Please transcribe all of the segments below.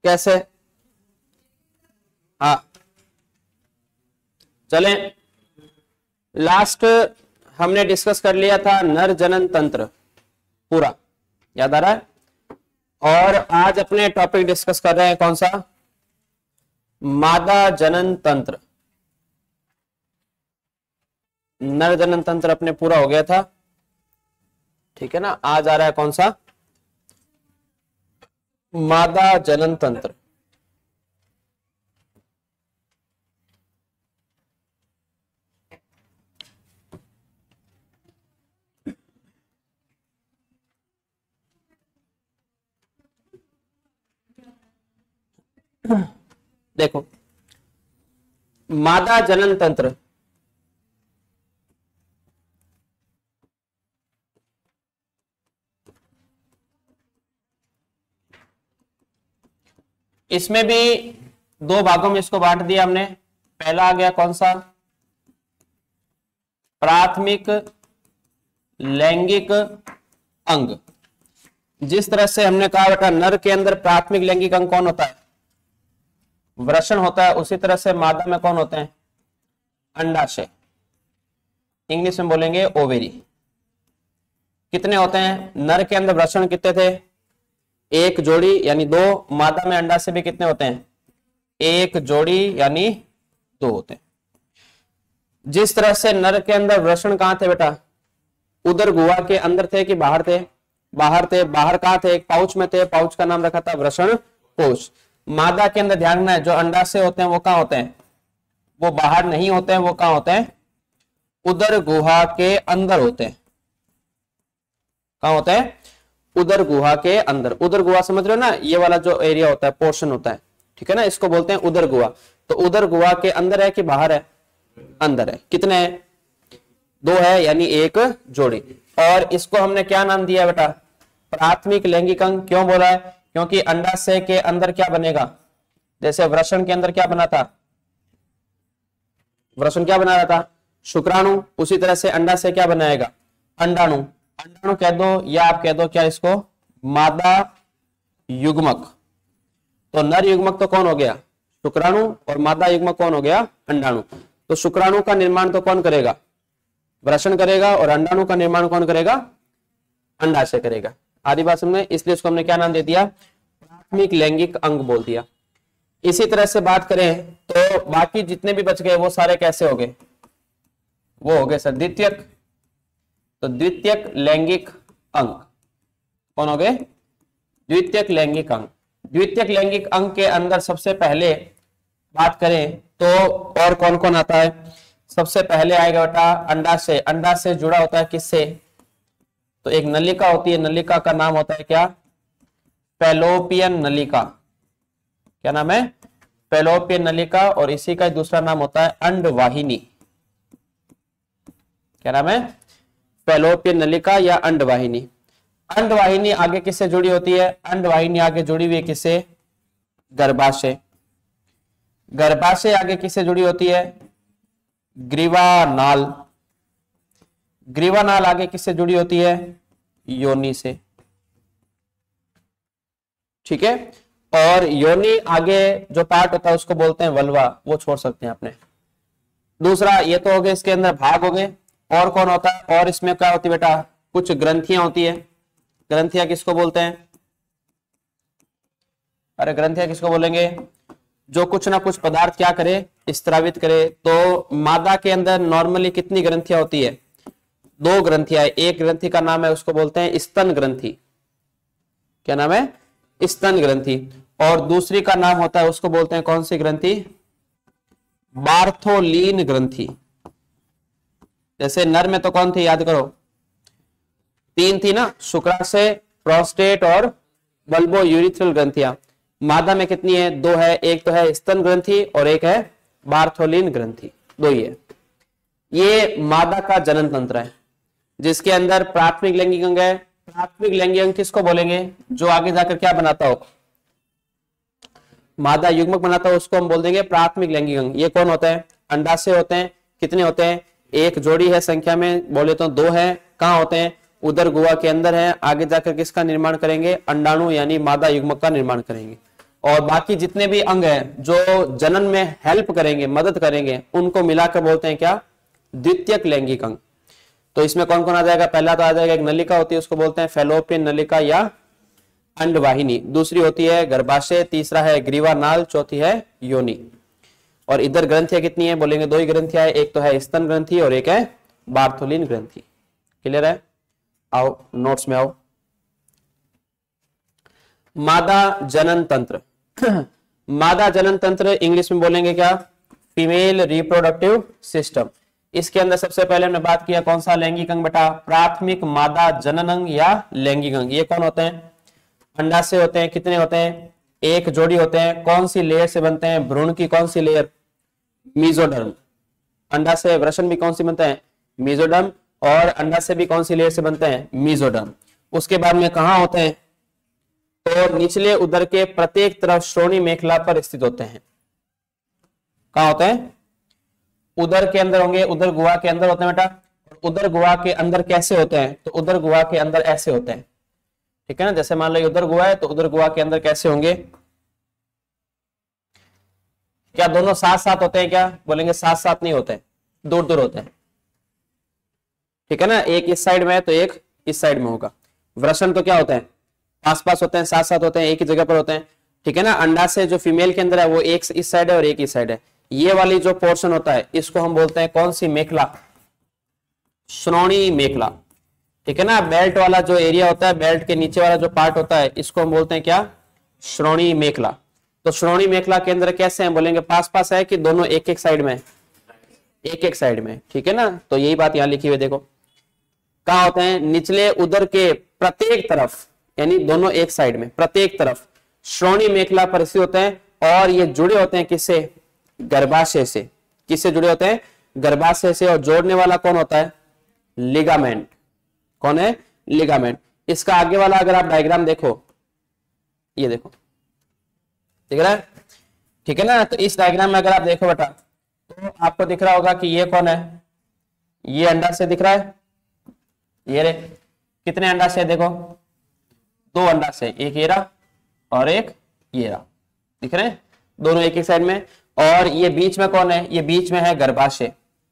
कैसे? हाँ चलें, लास्ट हमने डिस्कस कर लिया था नर जनन तंत्र पूरा, याद आ रहा है? और आज अपने टॉपिक डिस्कस कर रहे हैं कौन सा? मादा जनन तंत्र। नर जनन तंत्र अपने पूरा हो गया था, ठीक है ना। आज आ रहा है कौन सा? मादा जनन तंत्र। देखो, मादा जनन तंत्र इसमें भी दो भागों में इसको बांट दिया हमने। पहला आ गया कौन सा? प्राथमिक लैंगिक अंग। जिस तरह से हमने कहा बेटा नर के अंदर प्राथमिक लैंगिक अंग कौन होता है? वृषण होता है। उसी तरह से मादा में कौन होते हैं? अंडाशय, इंग्लिश में बोलेंगे ओवेरी। कितने होते हैं? नर के अंदर वृषण कितने थे? एक जोड़ी यानी दो। मादा में अंडाशय भी कितने होते हैं? एक जोड़ी यानी दो होते हैं। जिस तरह से नर के अंदर वृषण कहां थे बेटा? उदर गुहा के अंदर थे कि बाहर थे? बाहर थे। बाहर कहां थे? एक पाउच में थे, पाउच का नाम रखा था वृषण कोश। मादा के अंदर ध्यान रखना है, जो अंडाशय होते हैं वो कहां होते हैं? वो बाहर नहीं होते हैं, वो कहां होते हैं? उदर गुहा के अंदर होते हैं। कहां होते हैं? उदर गुहा के अंदर। उदर गुहा समझ रहे हो ना, ये वाला जो एरिया होता है, पोर्शन होता है, ठीक है ना, इसको बोलते हैं उदर गुहा। तो उदर गुहा के अंदर है कि बाहर है? अंदर है। कितने हैं? दो है, यानी एक जोड़ी। और इसको हमने क्या नाम दिया बेटा? प्राथमिक लैंगिक अंग। क्यों बोला है? क्योंकि अंडाशय के अंदर क्या बनेगा? जैसे वृषण के अंदर क्या बना था? वृषण क्या बना रहा था? शुक्राणु। उसी तरह से अंडाशय क्या बनाएगा? अंडाणु। अंडाणु कह दो या आप कह दो क्या इसको? मादा युग्मक। तो नर युग्मक तो कौन हो गया? शुक्राणु। और मादा युग्मक कौन हो गया? अंडाणु। तो शुक्राणु का निर्माण तो कौन करेगा? वृषण करेगा। और अंडाणु का निर्माण कौन करेगा? अंडाशय करेगा। आदि बात समझ में? इसलिए इसको हमने क्या नाम दे दिया? प्राथमिक लैंगिक अंग बोल दिया। इसी तरह से बात करें तो बाकी जितने भी बच गए वो सारे कैसे हो गए? वो हो गए सर द्वितीयक। तो द्वितीयक लैंगिक अंग कौन हो गए? द्वितीयक लैंगिक अंग। द्वितीयक लैंगिक अंग के अंदर सबसे पहले बात करें तो और कौन कौन आता है? सबसे पहले आएगा बेटा अंडाशय। अंडाशय जुड़ा होता है किससे? तो एक नलिका होती है, नलिका का नाम होता है क्या? फैलोपियन नलिका। क्या नाम है? फैलोपियन नलिका। और इसी का दूसरा नाम होता है अंडवाहिनी। क्या नाम है? फैलोपियन नलिका या अंडवाहिनी। अंडवाहिनी आगे किससे जुड़ी होती है? अंडवाहिनी आगे जुड़ी हुई है किससे? गर्भाशय। गर्भाशय आगे किससे जुड़ी होती है? ग्रीवानाल। ग्रीवानाल आगे किससे जुड़ी होती है? योनि से, ठीक है। और योनि आगे जो पार्ट होता है उसको बोलते हैं वल्वा, वो छोड़ सकते हैं अपने। दूसरा ये तो हो गए, इसके अंदर भाग हो गए। और कौन होता है? और इसमें क्या होती है बेटा? कुछ ग्रंथियां होती है। ग्रंथियां किसको बोलते हैं? अरे ग्रंथियां किसको बोलेंगे? जो कुछ ना कुछ पदार्थ क्या करे? स्त्रावित करे। तो मादा के अंदर नॉर्मली कितनी ग्रंथियां होती है? दो ग्रंथियां। एक ग्रंथि का नाम है, उसको बोलते हैं स्तन ग्रंथि। क्या नाम है? स्तन ग्रंथि। और दूसरी का नाम होता है, उसको बोलते हैं कौन सी ग्रंथि? बार्थोलीन ग्रंथि। जैसे नर में तो कौन थी? याद करो, तीन थी ना, शुक्राशय, प्रोस्टेट और बल्बो यूरिथ्रल ग्रंथियां। मादा में कितनी है? दो है। एक तो है स्तन ग्रंथि और एक है बार्थोलीन ग्रंथि। दो ही है। ये मादा का जनन तंत्र है जिसके अंदर प्राथमिक लैंगिक अंग है। प्राथमिक लैंगिक अंग किसको बोलेंगे? जो आगे जाकर क्या बनाता हो? मादा युग्मक बनाता हो, उसको हम बोल देंगे प्राथमिक लैंगिक अंग। ये कौन होता है? अंडाशय होते हैं। कितने होते हैं? एक जोड़ी है संख्या में, बोले तो दो है। कहां होते हैं? उदर गुहा के अंदर है, आगे जाकर किसका निर्माण करेंगे, अंडाणु यानी मादा युग्मक का निर्माण करेंगे। और बाकी जितने भी अंग हैं जो जनन में हेल्प करेंगे, मदद करेंगे, उनको मिलाकर बोलते हैं क्या, द्वितीयक लैंगिक अंग। तो इसमें कौन कौन आ जाएगा, पहला तो आ जाएगा एक नलिका होती है, उसको बोलते हैं फैलोपियन नलिका या अंडवाहिनी, दूसरी होती है गर्भाशय, तीसरा है ग्रीवा नाल, चौथी है योनि। और इधर ग्रंथियां कितनी है, बोलेंगे दो ही ग्रंथियां है, एक तो है स्तन ग्रंथि और एक है बार्थोलिन ग्रंथि। क्लियर है, आओ नोट्स में आओ। मादा जनन तंत्र मादा जनन तंत्र इंग्लिश में बोलेंगे क्या, फीमेल रिप्रोडक्टिव सिस्टम। इसके अंदर सबसे पहले हमने बात किया कौन सा लैंगिक अंग बेटा, प्राथमिक मादा जनन अंग या लैंगिक अंग। ये कौन होते हैं, अंडाशय होते हैं, कितने होते हैं, एक जोड़ी होते हैं। कौन सी लेयर से बनते हैं, भ्रूण की कौन सी लेयर, मीजोडर्म। अंडाशय वृषण भी कौन सी बनते हैं, मीजोडर्म, और अंडाशय भी कौन सी लेयर से बनते हैं, मीजोडर्म। उसके बाद में कहां होते हैं, तो निचले उदर के प्रत्येक तरफ श्रोणी मेखला पर स्थित होते हैं। कहां होते हैं, उदर के अंदर होंगे, उदर गुहा के अंदर होते हैं बेटा। उदर गुहा के अंदर कैसे होते हैं, तो उदर गुहा के अंदर ऐसे होते हैं, ठीक है ना। जैसे मान लो उदर गुहा है, तो उदर गुहा के अंदर कैसे होंगे, क्या दोनों साथ साथ होते हैं, क्या बोलेंगे साथ साथ नहीं होते हैं, दूर दूर होते हैं, ठीक है ना। एक इस साइड में है तो एक इस साइड में होगा। वृषण तो क्या होते हैं, आस पास होते हैं, साथ साथ होते हैं, एक ही जगह पर होते हैं, ठीक है ना। अंडाशय जो फीमेल के अंदर है वो एक इस साइड है और एक इस साइड है। ये वाली जो पोर्शन होता है इसको हम बोलते हैं कौन सी मेखला, श्रोणी मेखला, ठीक है ना। बेल्ट वाला जो एरिया होता है, बेल्ट के नीचे वाला जो पार्ट होता है, इसको हम बोलते हैं क्या, श्रोणी मेखला। तो श्रोणी मेखला के अंदर कैसे हैं, बोलेंगे पास पास है कि दोनों एक एक साइड में, एक एक साइड में, ठीक है ना। तो यही बात यहां लिखी हुई देखो, कहा होते हैं, निचले उदर के प्रत्येक तरफ, यानी दोनों एक साइड में, प्रत्येक तरफ श्रोणी मेखला पर स्थित होते हैं। और ये जुड़े होते हैं किससे, गर्भाशय से। किससे जुड़े होते हैं, गर्भाशय से। और जोड़ने वाला कौन होता है, लिगामेंट। कौन है, लिगामेंट। इसका आगे वाला अगर आप डायग्राम देखो, ये देखो, दिख रहा है, ठीक है ना। तो इस डायग्राम में अगर आप देखो बेटा, तो आपको दिख रहा होगा कि ये कौन है, ये अंडाशय दिख रहा है, ये रे, कितने अंडाशय देखो, दो अंडाशय, एक ये रहा और एक ये रहा, दिख रहे हैं, दोनों एक एक साइड में। और ये बीच में कौन है, ये बीच में है गर्भाशय।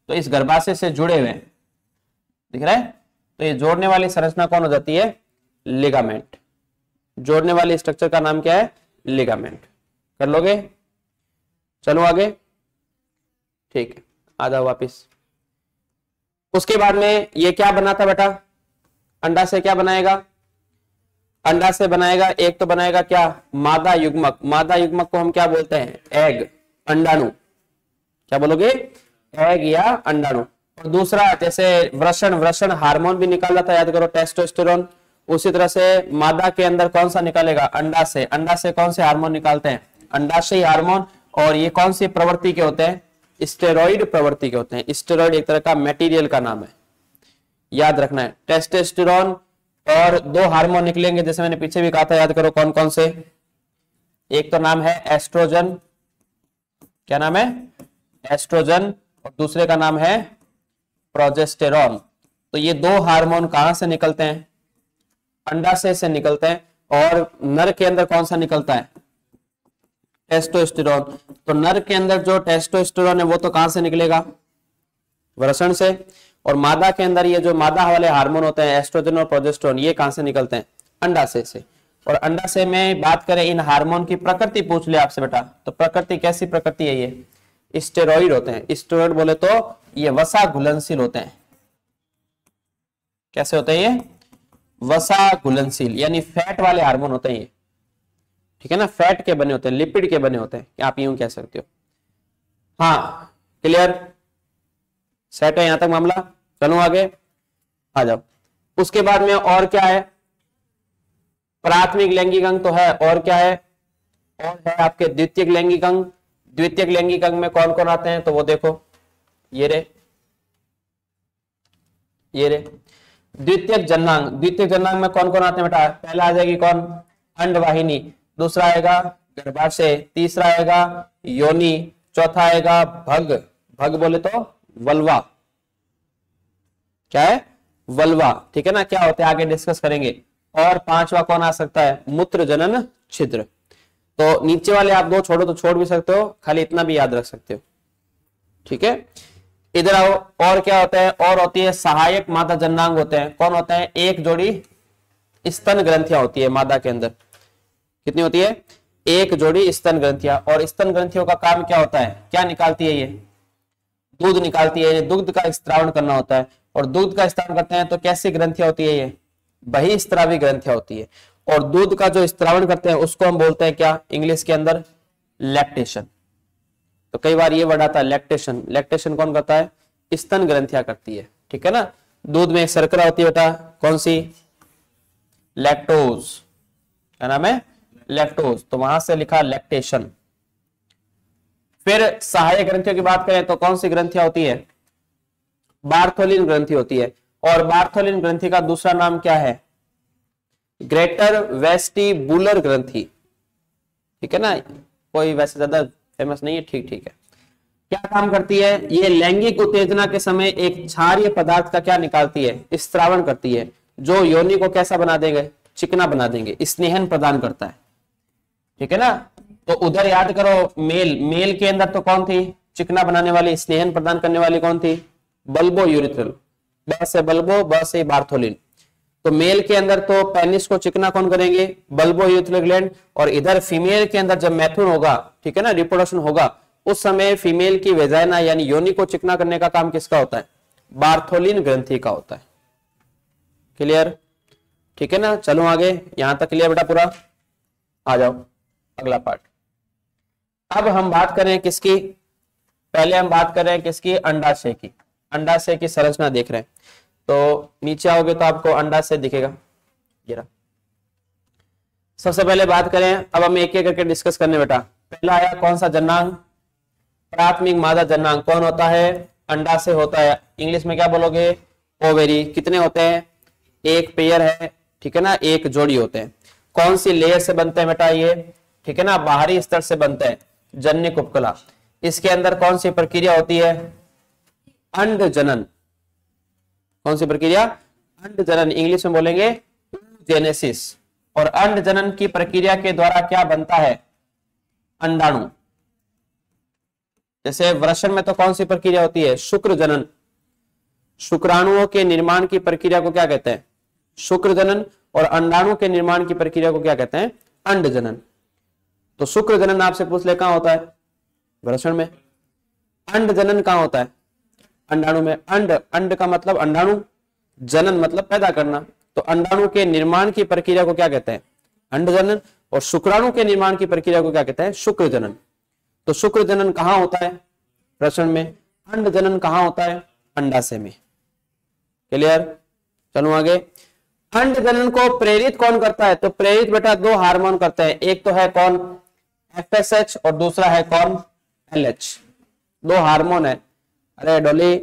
तो इस गर्भाशय से जुड़े हुए हैं, दिख रहा है। तो ये जोड़ने वाली संरचना कौन हो जाती है, लिगामेंट। जोड़ने वाली स्ट्रक्चर का नाम क्या है, लिगामेंट। कर लोगे, चलो आगे, ठीक है, आ जाओ वापिस। उसके बाद में ये क्या बना था बेटा, अंडाशय क्या बनाएगा, अंडाशय बनाएगा, एक तो बनाएगा क्या, मादा युग्मक। मादा युग्मक को हम क्या बोलते हैं, एग, अंडाणु। क्या बोलोगे, एग या अंडाणु। और दूसरा जैसे वृषण, वृषण हार्मोन भी निकाला था, याद करो, टेस्टोस्टेरोन। उसी तरह से मादा के अंदर कौन सा निकालेगा, अंडाशय। अंडाशय कौन से हार्मोन निकालते हैं, अंडाशय हार्मोन। और ये कौन सी प्रवृत्ति के होते हैं, स्टेरॉइड प्रवृत्ति के होते हैं। स्टेरॉइड एक तरह का मेटीरियल का नाम है, याद रखना है। टेस्टोस्टेरोन और दो हार्मोन निकलेंगे, जैसे मैंने पीछे भी कहा था, याद करो कौन कौन से। एक तो नाम है एस्ट्रोजन, क्या नाम है, एस्ट्रोजन। और दूसरे का नाम है प्रोजेस्टेरॉन। तो ये दो हार्मोन कहां से निकलते हैं, अंडाशय से निकलते हैं। और नर के अंदर कौन सा निकलता है, टेस्टोस्टेरोन। तो नर के अंदर जो टेस्टोस्टेरोन है वो तो कहां से निकलेगा, वृषण से। और मादा के अंदर ये जो मादा वाले हार्मोन होते हैं, एस्ट्रोजन और प्रोजेस्टेरोन, ये कहां से निकलते हैं, अंडाशय से। और अंडाशय में बात करें इन हार्मोन की प्रकृति पूछ ले आपसे बेटा, तो प्रकृति कैसी प्रकृति है, ये स्टेरॉइड होते हैं। स्टेरॉइड बोले तो ये वसा घुलनशील होते हैं। कैसे होते हैं ये, वसा घुलनशील, यानी फैट वाले हार्मोन होते हैं ये, ठीक है ना। फैट के बने होते हैं, लिपिड के बने होते हैं, आप यूं कह सकते हो। हाँ क्लियर, सेट है यहां तक मामला। चलो आगे आ जाओ। उसके बाद में और क्या है, प्राथमिक लैंगिक अंग तो है, और क्या है, और है आपके द्वितीयक लैंगिक अंग। द्वितीयक लैंगिक अंग में कौन कौन आते हैं, तो वो देखो, ये रे, ये रे। द्वितीयक जननांग, द्वितीयक जननांग में कौन कौन आते हैं बेटा, पहला आ जाएगी कौन, अंडवाहिनी। दूसरा आएगा गर्भाशय, तीसरा आएगा योनि, चौथा आएगा भग। भग बोले तो वल्वा, क्या है, वल्वा, ठीक है ना, क्या होते हैं आगे डिस्कस करेंगे। और पांचवा कौन आ सकता है, मूत्र जनन छिद्र। तो नीचे वाले आप दो छोड़ो तो छोड़ भी सकते हो, खाली इतना भी याद रख सकते हो, ठीक है। इधर आओ, और क्या होता है, और होती है सहायक मादा जननांग होते हैं। कौन होते हैं, एक जोड़ी स्तन ग्रंथियां होती है मादा के अंदर। कितनी होती है, एक जोड़ी स्तन ग्रंथियां। और स्तन ग्रंथियों का काम क्या होता है, क्या निकालती है, ये दूध निकालती है, दूध का स्त्रावण करना होता है। और दूध का स्त्रावण करते हैं तो कैसी ग्रंथियां होती है, ये बहिस्त्रावी ग्रंथियां होती है। और दूध का जो स्त्रावण करते हैं उसको हम बोलते हैं क्या, इंग्लिश के अंदर लैक्टेशन। तो कई बार ये वर्ड आता है लैक्टेशन। लैक्टेशन कौन करता है, स्तन ग्रंथियां करती है, ठीक है ना। दूध में एक शर्करा होती है बेटा, कौन सी, लैक्टोज, क्या नाम है, लैक्टोज, तो वहां से लिखा लैक्टेशन। फिर सहायक ग्रंथियों की बात करें तो कौन सी ग्रंथियां होती है, बार्थोलिन ग्रंथि होती है। और बार्थोलिन ग्रंथि का दूसरा नाम क्या है, ग्रेटर वेस्टिबुलर ग्रंथि, ठीक है ना। कोई वैसे ज्यादा फेमस नहीं है, ठीक ठीक है। क्या काम करती है, ये लैंगिक उत्तेजना के समय एक क्षारीय पदार्थ का क्या निकालती है, स्त्रावण करती है, जो योनि को कैसा बना देंगे, चिकना बना देंगे, स्नेहन प्रदान करता है, ठीक है ना। तो उधर याद करो, मेल के अंदर तो कौन थी, चिकना बनाने वाली, स्नेहन प्रदान करने वाली कौन थी, बल्बो यूरिथ्रल, ब से बल्बो, ब से बार्थोलिन। तो मेल के अंदर तो पेनिस को चिकना कौन करेंगे, बल्बो यूरिथ्रल ग्लैंड। और इधर फीमेल के अंदर जब मैथुन होगा, ठीक है ना, रिप्रोडक्शन होगा, उस समय फीमेल की वेजाइना यानी योनि को चिकना करने का काम किसका होता है, बार्थोलिन ग्रंथि का होता है। क्लियर, ठीक है ना। चलो आगे, यहां तक क्लियर बेटा पूरा, आ जाओ अगला पार्ट। अब हम बात करें किसकी, पहले हम बात करें किसकी, अंडाशय की। अंडाशय की संरचना देख रहे हैं, तो नीचे आओगे तो आपको अंडाशय दिखेगा, ये रहा। सबसे पहले बात करें, अब हम एक एक करके डिस्कस करने बेटा। पहला आया कौन सा जननांग, प्राथमिक मादा जननांग। कौन होता है, अंडाशय होता है। इंग्लिश में क्या बोलोगे, ओवेरी। कितने होते हैं, एक पेयर है, ठीक है ना, एक जोड़ी होते हैं। कौन सी लेयर से बनते हैं बेटा ये, ठीक है ना, बाहरी स्तर से बनते हैं, जन्य उपकला। इसके अंदर कौन सी प्रक्रिया होती है, अंड जनन। कौन सी प्रक्रिया, अंड जनन, इंग्लिश में बोलेंगे जेनेसिस। और अंड जनन की प्रक्रिया के द्वारा क्या बनता है, अंडाणु। जैसे वृषण में तो कौन सी प्रक्रिया होती है, शुक्र जनन। शुक्राणुओं के निर्माण की प्रक्रिया को क्या कहते हैं, शुक्र जनन। और अंडाणु के निर्माण की प्रक्रिया को क्या कहते हैं, अंड जनन। तो शुक्र जनन आपसे पूछ ले कहां होता है, वृषण में। अंड जनन कहां होता है, अंडाणु में। अंड का मतलब अंडाणु, जनन मतलब पैदा करना। तो अंडाणु के निर्माण की प्रक्रिया को क्या कहते हैं, अंड जनन। और शुक्राणु के निर्माण की प्रक्रिया को क्या कहते हैं, शुक्र जनन। तो शुक्र जनन कहां होता है, वृषण में। अंड जनन कहां होता है, अंडाशय में। क्लियर, चलो आगे। अंड जनन को प्रेरित कौन करता है, तो प्रेरित बेटा दो हार्मोन करते हैं। एक तो है कौन, FSH, और दूसरा है कौन, LH। दो हार्मोन है। अरे डोली,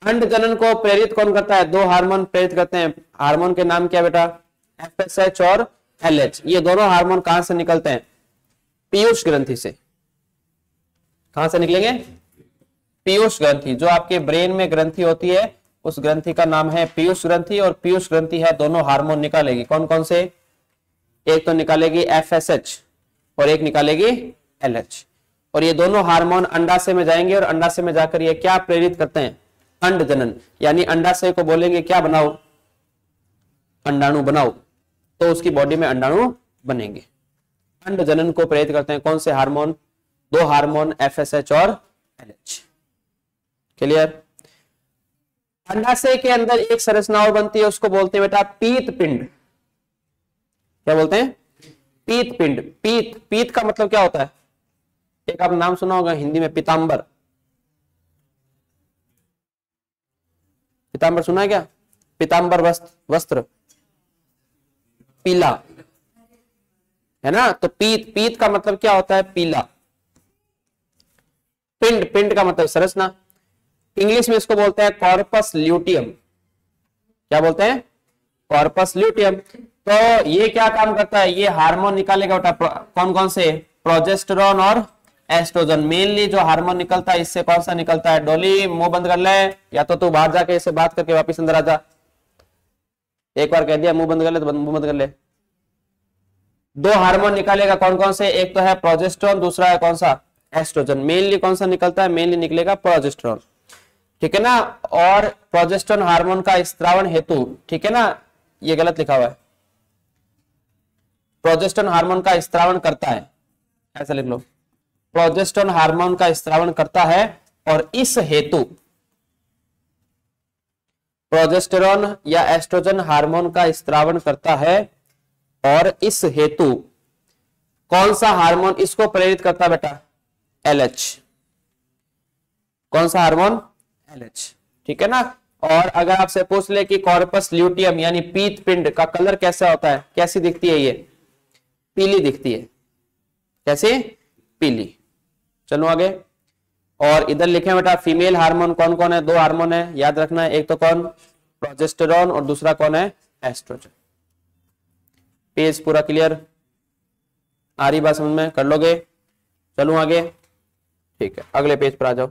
अंड जनन को प्रेरित कौन करता है, दो हार्मोन प्रेरित करते हैं। हार्मोन के नाम क्या बेटा, FSH और LH। ये दोनों हार्मोन कहां से निकलते हैं, पीयूष ग्रंथि से। कहां से निकलेंगे, पीयूष ग्रंथि। जो आपके ब्रेन में ग्रंथि होती है उस ग्रंथि का नाम है पीयूष ग्रंथि। और पीयूष ग्रंथि है, दोनों हार्मोन निकालेगी। कौन कौन से, एक तो निकालेगी FSH और एक निकालेगी LH। और ये दोनों हार्मोन अंडाशय में जाएंगे और अंडाशय में जाकर ये क्या प्रेरित करते हैं, अंड जनन। यानी अंडाशय को बोलेंगे क्या बनाओ, अंडाणु बनाओ, तो उसकी बॉडी में अंडाणु बनेंगे। अंड जनन को प्रेरित करते हैं कौन से हार्मोन, दो हार्मोन FSH और LH। क्लियर। अंडाशय के अंदर एक संरचना और बनती है, उसको बोलते हैं बेटा पीत पिंड। क्या बोलते हैं, पीत पिंड। पीत का मतलब क्या होता है, एक आप नाम सुना होगा हिंदी में, पीतांबर। पीतांबर सुना है क्या, पीतांबर वस्त्र, पीला है ना। तो पीत का मतलब क्या होता है, पीला। पिंड का मतलब संरचना। इंग्लिश में इसको बोलते हैं कॉर्पस ल्यूटियम। क्या बोलते हैं, कॉर्पस ल्यूटियम। तो ये क्या काम करता है, ये हार्मोन निकालेगा बेटा, कौन कौन से, प्रोजेस्टेरॉन और एस्ट्रोजन। मेनली जो हार्मोन निकलता है इससे कौन सा निकलता है? डोली मुंह बंद कर ले, या तो तू बाहर जाके इससे बात करके वापिस अंदर आ जा। एक बार कह दिया मुंह बंद कर ले तो मुंह बंद कर ले। दो हार्मोन निकालेगा, कौन कौन से? एक तो है प्रोजेस्टेरोन, दूसरा है कौन सा? एस्ट्रोजन। मेनली कौन सा निकलता है? मेनली निकलेगा प्रोजेस्टेरोन, ठीक है ना। और प्रोजेस्टेरोन हार्मोन का स्त्रावण हेतु, ठीक है ना, ये गलत लिखा हुआ है, प्रोजेस्टेरोन हार्मोन का स्त्रावण करता है, ऐसा लिख लो, प्रोजेस्टेरोन हार्मोन का स्त्रावण करता है और इस हेतु प्रोजेस्टेरोन या एस्ट्रोजन हार्मोन का स्त्रावण करता है और इस हेतु कौन सा हार्मोन इसको प्रेरित करता है बेटा? LH। कौन सा हार्मोन? LH, ठीक है ना। और अगर आपसे पूछ ले कि कॉर्पस ल्यूटियम यानी पीत पिंड का कलर कैसा होता है, कैसी दिखती है? ये पीली दिखती है। कैसी? पीली। चलो आगे। और इधर लिखे बेटा फीमेल हार्मोन कौन कौन है? दो हार्मोन है, याद रखना है, एक तो कौन? प्रोजेस्टेरोन और दूसरा कौन है? एस्ट्रोजन। पेज पूरा क्लियर? आ रही बात समझ में? कर लोगे? चलो आगे, ठीक है, अगले पेज पर आ जाओ।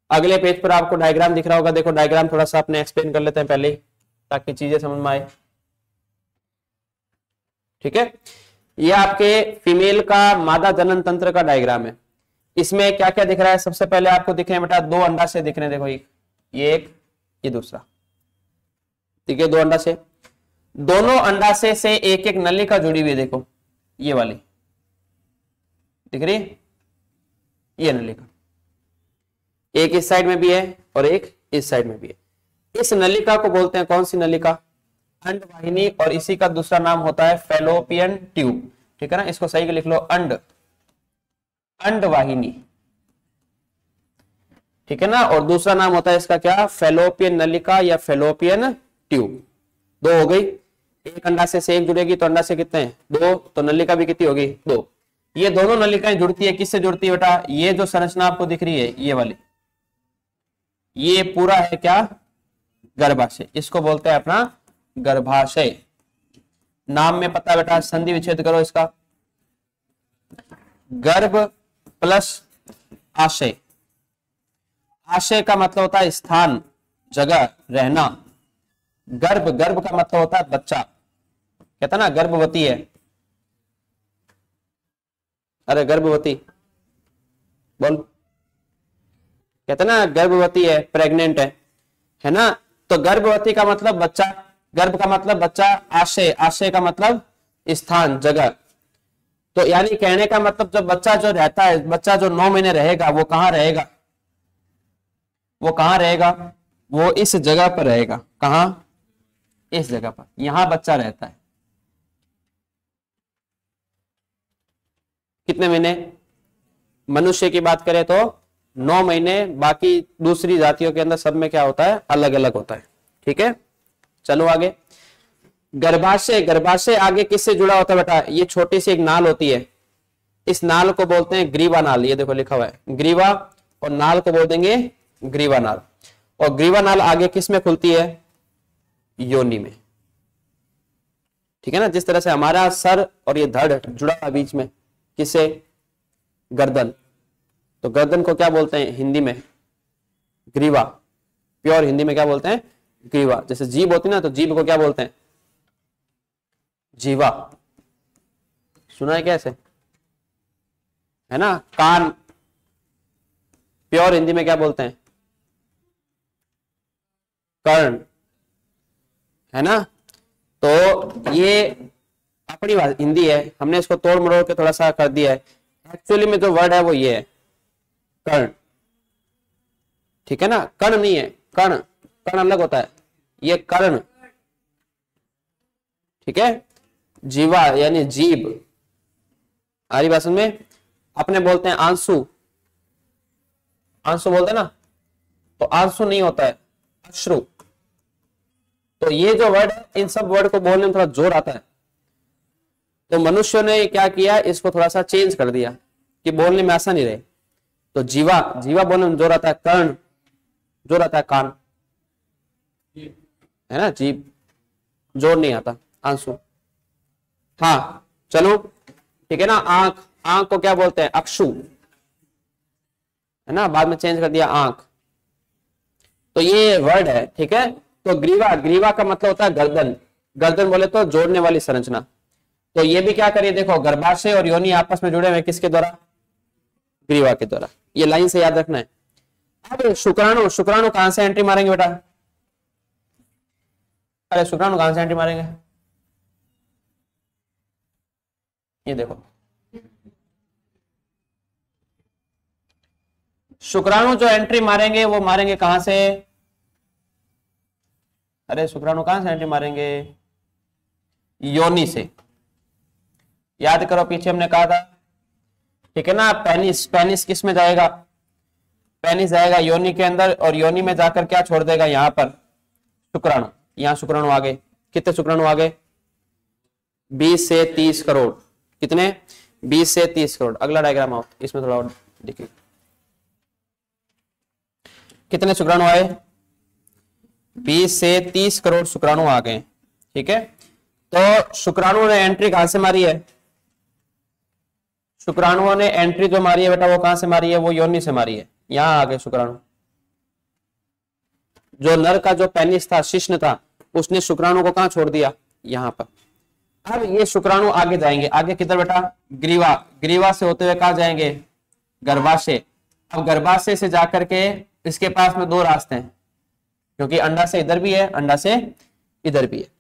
अगले पेज पर आपको डायग्राम दिख रहा होगा, देखो डायग्राम थोड़ा सा अपने एक्सप्लेन कर लेते हैं पहले ताकि चीजें समझ में आए, ठीक है। ये आपके फीमेल का मादा जनन तंत्र का डायग्राम है। इसमें क्या क्या दिख रहा है? सबसे पहले आपको दिख रहे हैं बेटा दो अंडाशय दिख रहे हैं, देखो एक ये दूसरा, ठीक है, दो अंडाशय। दोनों अंडाशय से एक एक नलिका जुड़ी हुई है, देखो ये वाली दिख रही, ये नलिका एक इस साइड में भी है और एक इस साइड में भी है। इस नलिका को बोलते हैं कौन सी नलिका? अंडवाहिनी, और इसी का दूसरा नाम होता है फैलोपियन ट्यूब, ठीक है ना। इसको सही लिख लो, अंडवाहिनी, ठीक है ना। और दूसरा नाम होता है इसका क्या? फैलोपियन नलिका या फैलोपियन ट्यूब। दो हो गई, एक अंडाशय से एक जुड़ेगी तो अंडाशय कितने हैं? दो, तो नलिका भी कितनी होगी? दो। ये दोनों नलिकाएं जुड़ती है, किससे जुड़ती है बेटा? ये जो संरचना आपको दिख रही है ये वाली, ये पूरा है क्या? गर्भाशय। इसको बोलते हैं अपना गर्भाशय। नाम में पता बेटा, संधि विच्छेद करो इसका, गर्भ प्लस आशय। आशय का मतलब होता है स्थान, जगह, रहना। गर्भ, गर्भ का मतलब होता है बच्चा, कहता ना गर्भवती है, अरे गर्भवती बोल, कहते ना गर्भवती है, प्रेग्नेंट है ना। तो गर्भवती का मतलब बच्चा, गर्भ का मतलब बच्चा, आशय, आशय का मतलब स्थान, जगह। तो यानी कहने का मतलब जब बच्चा जो रहता है, बच्चा जो 9 महीने रहेगा वो कहां रहेगा? वो कहां रहेगा? वो इस जगह पर रहेगा। कहां? इस जगह पर, यहां बच्चा रहता है। कितने महीने? मनुष्य की बात करें तो 9 महीने, बाकी दूसरी जातियों के अंदर सब में क्या होता है? अलग अलग होता है, ठीक है। चलो आगे, गर्भाशय। गर्भाशय आगे किससे जुड़ा होता है बेटा? ये छोटी सी एक नाल होती है, इस नाल को बोलते हैं ग्रीवा नाल। ये देखो लिखा हुआ है ग्रीवा, और नाल को बोल देंगे ग्रीवा नाल। और ग्रीवा नाल आगे किस में खुलती है? योनि में, ठीक है ना। जिस तरह से हमारा सर और ये धड़ जुड़ा हुआ बीच में, किससे? गर्दन। तो गर्दन को क्या बोलते हैं हिंदी में? ग्रीवा। प्योर हिंदी में क्या बोलते हैं? ग्रीवा। जैसे जीभ होती ना, तो जीभ को क्या बोलते हैं? जीवा। सुना है कैसे? है ना। कान, प्योर हिंदी में क्या बोलते हैं? कर्ण, है ना। तो ये अपनी बात हिंदी है, हमने इसको तोड़ मरोड़ के थोड़ा सा कर दिया है। एक्चुअली में जो वर्ड है वो ये है, कर्ण, ठीक है ना। कर्ण नहीं है, कर्ण, कर्ण अलग होता है, ये कर्ण, ठीक है। जीवा यानी जीभ। आ रही बात में? अपने बोलते हैं आंसू, आंसू बोलते हैं ना, तो आंसू नहीं होता है, अश्रु। तो ये जो वर्ड है, इन सब वर्ड को बोलने में थोड़ा जोर आता है। तो मनुष्य ने क्या किया, इसको थोड़ा सा चेंज कर दिया कि बोलने में आसानी रहे। तो जीवा, जीवा बोलने में जोर आता है, कर्ण जोर आता है, कान, है ना, जीभ जोर नहीं आता, आंसू। हाँ चलो ठीक है ना। आंख, आंख को क्या बोलते हैं? अक्षु, है ना, बाद में चेंज कर दिया आंख। तो ये वर्ड है, ठीक है। तो ग्रीवा, ग्रीवा का मतलब होता है गर्दन, गर्दन बोले तो जोड़ने वाली संरचना। तो ये भी क्या करिए, देखो गर्भाशय और योनि आपस में जुड़े हुए किसके द्वारा? ग्रीवा के द्वारा। ये लाइन से याद रखना है। अब शुक्राणु, शुक्राणु कहां से एंट्री मारेंगे बेटा? अरे शुक्राणु कहां से एंट्री मारेंगे? ये देखो, शुक्राणु जो एंट्री मारेंगे वो मारेंगे कहां से? अरे शुक्राणु कहां से एंट्री मारेंगे? योनि से। याद करो पीछे हमने कहा था, ठीक है ना, पेनिस, पेनिस किस में जाएगा? पेनिस जाएगा योनि के अंदर, और योनि में जाकर क्या छोड़ देगा? यहाँ पर शुक्राणु। यहाँ शुक्राणु आ गए। कितने शुक्राणु आ गए? 20 से 30 करोड़। कितने? 20 से 30 करोड़। अगला डायग्राम आओ, इसमें थोड़ा और देखिए कितने शुक्राणु आए? 20 से 30 करोड़ शुक्राणु आ गए, ठीक है। तो शुक्राणुओं ने एंट्री कहां से मारी है? शुक्राणुओं ने एंट्री जो मारी है बेटा वो कहां से मारी है? वो योनि से मारी है। यहां आ गए शुक्राणु। जो नर का जो पेनिस था, शिश्न था, उसने शुक्राणु को कहां छोड़ दिया? यहां पर। अब ये शुक्राणु आगे जाएंगे। आगे किधर बेटा? ग्रीवा। ग्रीवा से होते हुए कहां जाएंगे? गर्भाशय। अब गर्भाशय से जाकर के इसके पास में दो रास्ते हैं, क्योंकि अंडाशय इधर भी है, अंडाशय इधर भी है।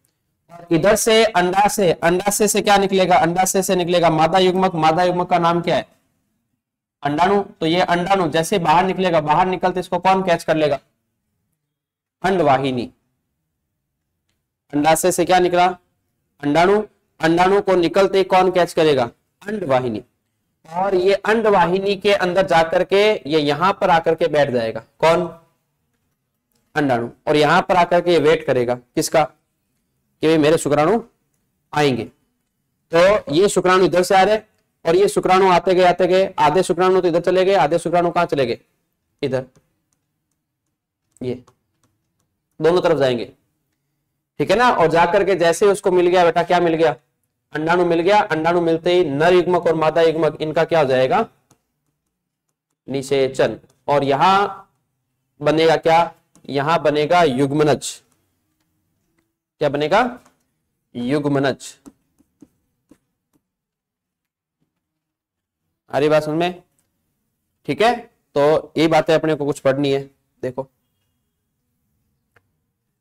इधर से अंडाशय, अंडाशय से क्या निकलेगा? अंडाशय से निकलेगा मादा युग्मक। मादा युग्मक का नाम क्या है? अंडाणु। तो ये अंडाणु जैसे बाहर निकलेगा, बाहर निकलते इसको कौन कैच कर लेगा? अंडवाहिनी। अंडाशय से क्या निकला? अंडाणु। अंडाणु को निकलते कौन कैच करेगा? अंडवाहिनी। और ये अंडवाहिनी के अंदर जाकर के ये यहां पर आकर के बैठ जाएगा। कौन? अंडाणु। और यहां पर आकर के ये वेट करेगा किसका? कि मेरे शुक्राणु आएंगे। तो ये शुक्राणु इधर से आ रहे, और ये शुक्राणु आते गए, आधे शुक्राणु तो इधर चले गए, आधे शुक्राणु कहां चले गए? इधर। ये दोनों तरफ जाएंगे, ठीक है ना। और जाकर के जैसे उसको मिल गया बेटा, क्या मिल गया? अंडाणु मिल गया। अंडाणु मिलते ही नर युग्मक और मादा युग्मक इनका क्या हो जाएगा? निषेचन। और यहां बनेगा क्या? यहां बनेगा युग्मनज। क्या बनेगा? युग्मनज। आ रही बात समझ में? ठीक है। तो ये बातें अपने को कुछ पढ़नी है। देखो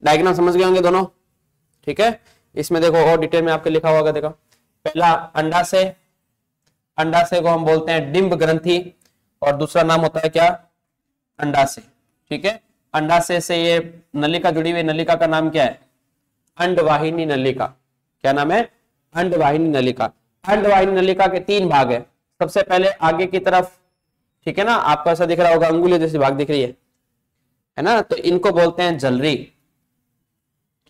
डायग्राम समझ गए होंगे दोनों, ठीक है। इसमें देखो और डिटेल में आपके लिखा होगा। देखो पहला अंडाशय, अंडाशय को हम बोलते हैं डिंब ग्रंथि, और दूसरा नाम होता है क्या? अंडाशय, ठीक है। अंडाशय से ये नलिका जुड़ी हुई, नलिका का नाम क्या है? अंडवाहिनी नलिका। क्या नाम है? अंडवाहिनी नलिका। अंडवाहिनी नलिका के 3 भाग है। सबसे पहले आगे की तरफ, ठीक है ना, आपको ऐसा दिख रहा होगा, अंगुली जैसी भाग दिख रही है ना, तो इनको बोलते हैं जलरी।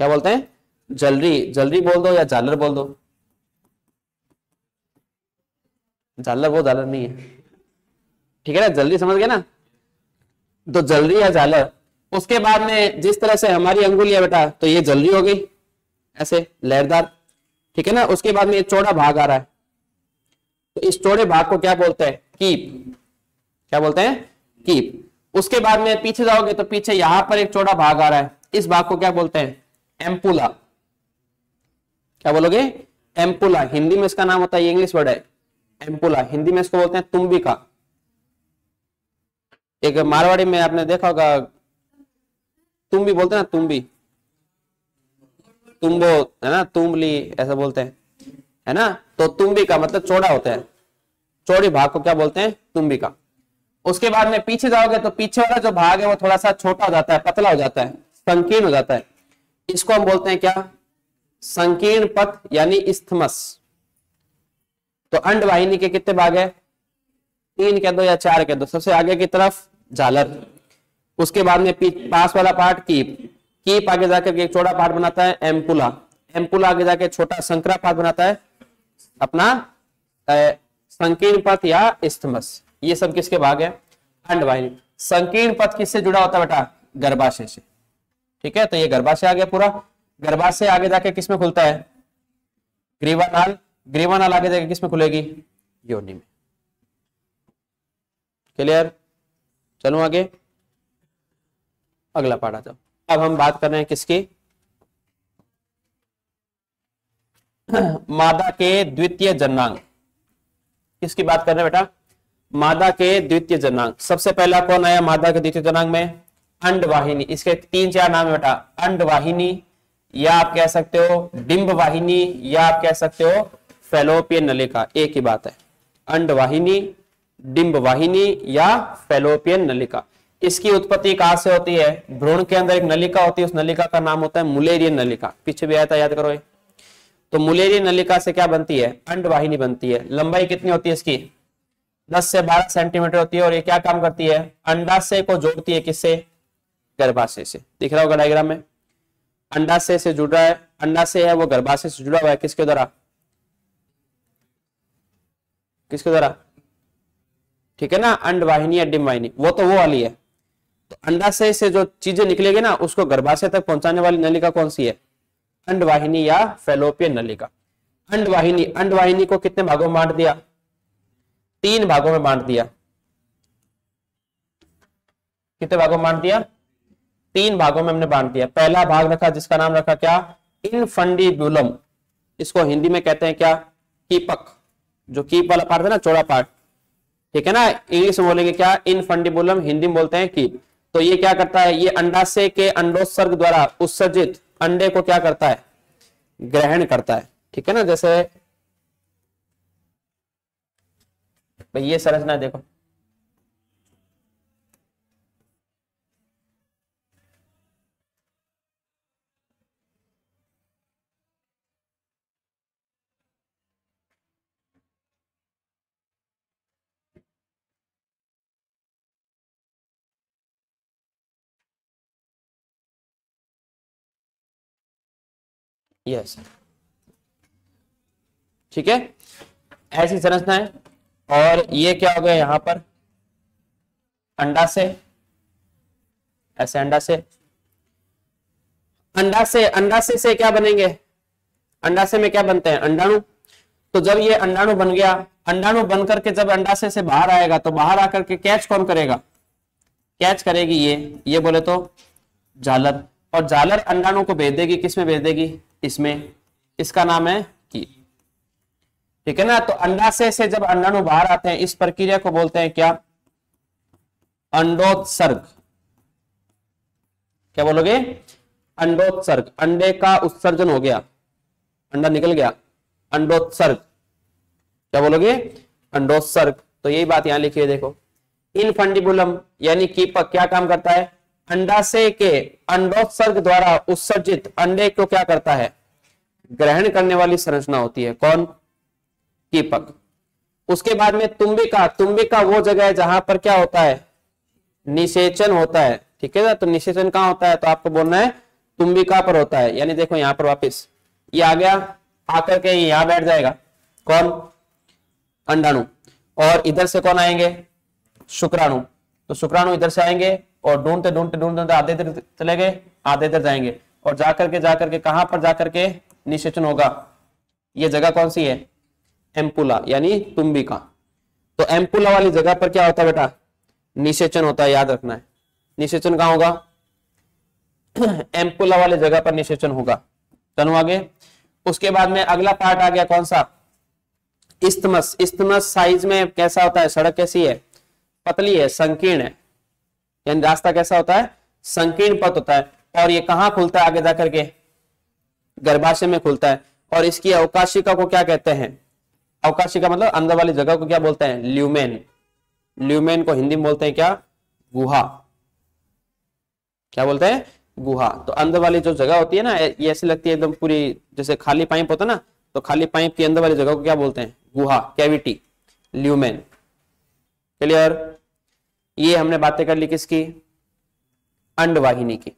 क्या बोलते हैं? जलरी। जलरी बोल दो या झालर बोल दो। झालर वो झालर नहीं है, ठीक है ना, जल्दी समझ गए ना। तो जलरी या झालर। उसके बाद में जिस तरह से हमारी अंगुली है बेटा, तो ये जलरी हो गई, ऐसे लहरदार, ठीक है ना। उसके बाद में ये चौड़ा भाग आ रहा है, तो इस चौड़े भाग को क्या बोलते हैं? कीप। क्या बोलते हैं? कीप। उसके बाद में पीछे जाओगे तो पीछे यहां पर एक चौड़ा भाग आ रहा है, इस भाग को क्या बोलते हैं? एम्पुला। क्या बोलोगे? एम्पुला। हिंदी में इसका नाम होता है, ये इंग्लिश वर्ड है एम्पुला। हिंदी में इसको बोलते हैं तुम्बिका। एक मारवाड़ी में आपने देखा होगा, तुम्बी बोलते हैं ना, तुम्बी, तुम्बो, है ना, तुम्बली ऐसा बोलते हैं, है ना। तो तुम्बिका मतलब चौड़ा होता है, चौड़े भाग को क्या बोलते हैं? तुम्बिका। उसके बाद में पीछे जाओगे तो पीछे वाला जो भाग है वो थोड़ा सा छोटा हो जाता है, पतला हो जाता है, संकीर्ण हो जाता है। इसको हम बोलते हैं क्या? संकीर्ण पथ यानी इस्थमस। तो अंडवाहिनी के कितने भाग है? 3 कह दो या 4 कह दो। सबसे आगे की तरफ झालर, उसके बाद में पास वाला पार्ट कीप, कीप आगे जाकर एक चौड़ा पार्ट बनाता है एम्पुला, एम्पुला आगे जाके छोटा संकरा पार्ट बनाता है अपना संकीर्ण पथ या इस्थमस। ये सब किसके भाग है? अंडवाहिनी। संकीर्ण पथ किससे जुड़ा होता है बेटा? गर्भाशय से, ठीक है। तो ये गर्भाशय आ गया पूरा। गर्भाशय आगे जाके किस में खुलता है? ग्रीवानाल। ग्रीवानाल आगे जाके किस में खुलेगी? योनि में। क्लियर? चलो आगे, अगला पार्ट आ जाओ। अब हम बात कर रहे हैं किसकी, मादा के द्वितीय जन्नांग। किसकी बात कर रहे हैं बेटा? मादा के द्वितीय जन्नांग। सबसे पहला कौन आया मादा के द्वितीय जन्नांग में? अंडवाहिनी। इसके 3-4 नाम है बेटा, अंडवाहिनी, या आप कह सकते हो डिंब वाहिनी, या आप कह सकते हो फैलोपियन नलिका। एक ही बात है, अंडवाहिनी, डिंब वाहिनी या फैलोपियन नलिका। इसकी उत्पत्ति कहां से होती है? भ्रूण के अंदर एक नलिका होती है, उस नलिका का नाम होता है मुलेरियन नलिका। पीछे भी आया था, याद करो ये। तो मुलेरियन नलिका से क्या बनती है? अंडवाहिनी बनती है। लंबाई कितनी होती है इसकी? 10 से 12 सेंटीमीटर होती है। और ये क्या काम करती है? अंडाशय को जोड़ती है किससे? गर्भाशय से। दिख रहा होगा डायग्राम में, अंडाशय से जुड़ रहा है, अंडाशय है वो गर्भाशय से जुड़ा हुआ है। किसके द्वारा? किसके द्वारा? ठीक है ना, अंडवाहिनी या डिंब वाहिनी, वो तो वो वाली है। तो अंडाशय से जो चीजें निकलेगी ना, उसको गर्भाशय तक पहुंचाने वाली नलिका कौन सी है? अंडवाहिनी या फैलोपियन नलिका। अंडवाहिनी, अंडवाहिनी को कितने भागों में बांट दिया? 3 भागों में बांट दिया। कितने भागों में बांट दिया? 3 भागों में हमने बांट दिया। पहला भाग रखा जिसका नाम रखा क्या? इनफंडिबुलम। इसको हिंदी में कहते हैं क्या? कीपक। जो कीप वाला पार्ट है ना, चौड़ा पार्ट, ठीक है ना। इंग्लिश में बोलेंगे क्या? इनफंडिबुलम, हिंदी में बोलते हैं कीप। तो ये क्या करता है? ये अंडाशय के अंडोत्सर्ग द्वारा उत्सर्जित अंडे को क्या करता है? ग्रहण करता है। ठीक है ना। जैसे भाई ये संरचना देखो, यस, ठीक है, ऐसी संरचना है। और ये क्या हो गया यहां पर? अंडाशय, ऐसे अंडाशय। अंडाशय, अंडाशय से क्या बनेंगे? अंडाशय में क्या बनते हैं? अंडाणु। तो जब ये अंडाणु बन गया, अंडाणु बन करके जब अंडाशय से बाहर आएगा, तो बाहर आकर के कैच कौन करेगा? कैच करेगी ये बोले तो झालर। और झालर अंडाणु को भेज देगी, किसमें भेज देगी? इसमें। इसका नाम है कीप। ठीक है ना। तो अंडाशय से जब अंडाणु बाहर आते हैं, इस प्रक्रिया को बोलते हैं क्या? अंडोत्सर्ग। क्या बोलोगे? अंडोत्सर्ग। अंडे का उत्सर्जन हो गया, अंडा निकल गया, अंडोत्सर्ग। क्या बोलोगे? अंडोत्सर्ग। तो यही बात यहां लिखी है, देखो। इनफंडिबुलम यानी कीपक क्या काम करता है? अंडाशय के अंडोत्सर्ग द्वारा उत्सर्जित अंडे को क्या करता है? ग्रहण करने वाली संरचना होती है। कौन? कीपक। उसके बाद में तुम्बिका। तुम्बिका वो जगह है जहां पर क्या होता है? निषेचन होता है। ठीक है ना। तो निषेचन कहां होता है? तो आपको बोलना है तुम्बिका पर होता है। यानी देखो यहां पर वापस ये आ गया, आकर के यहां बैठ जाएगा। कौन? अंडाणु। और इधर से कौन आएंगे? शुक्राणु। तो शुक्राणु इधर से आएंगे और ढूंढते ढूंढते ढूंढते आधे इधर चले गए, आधे इधर जाएंगे। और जाकर के कहां पर जाकर के निषेचन होगा? ये जगह कौन सी है? एम्पुला यानी तुम्बिका। तो एम्पुला वाली जगह पर क्या होता है बेटा? निषेचन होता है, याद रखना है। निषेचन कहां होगा? एम्पुला वाली जगह पर निषेचन होगा। चलो आगे। उसके बाद में अगला पार्ट आ गया, कौन सा? इस्थमस। इस्थमस साइज में कैसा होता है? सड़क कैसी है? पतली है, संकीर्ण है। यानी रास्ता कैसा होता है? संकीर्ण पथ होता है। और ये कहां खुलता है? आगे जाकर के गर्भाशय में खुलता है। और इसकी अवकाशिका को क्या कहते हैं? अवकाशिका मतलब अंदर वाली जगह को क्या बोलते हैं? ल्यूमेन। ल्यूमेन को हिंदी में बोलते हैं क्या? गुहा। क्या बोलते हैं? गुहा। तो अंदर वाली जो जगह होती है ना, ये ऐसी लगती है एकदम पूरी, जैसे खाली पाइप होता है ना, तो खाली पाइप के अंदर वाली जगह को क्या बोलते हैं? गुहा, कैविटी, ल्यूमेन। क्लियर? ये हमने बातें कर ली किसकी? अंडवाहिनी की।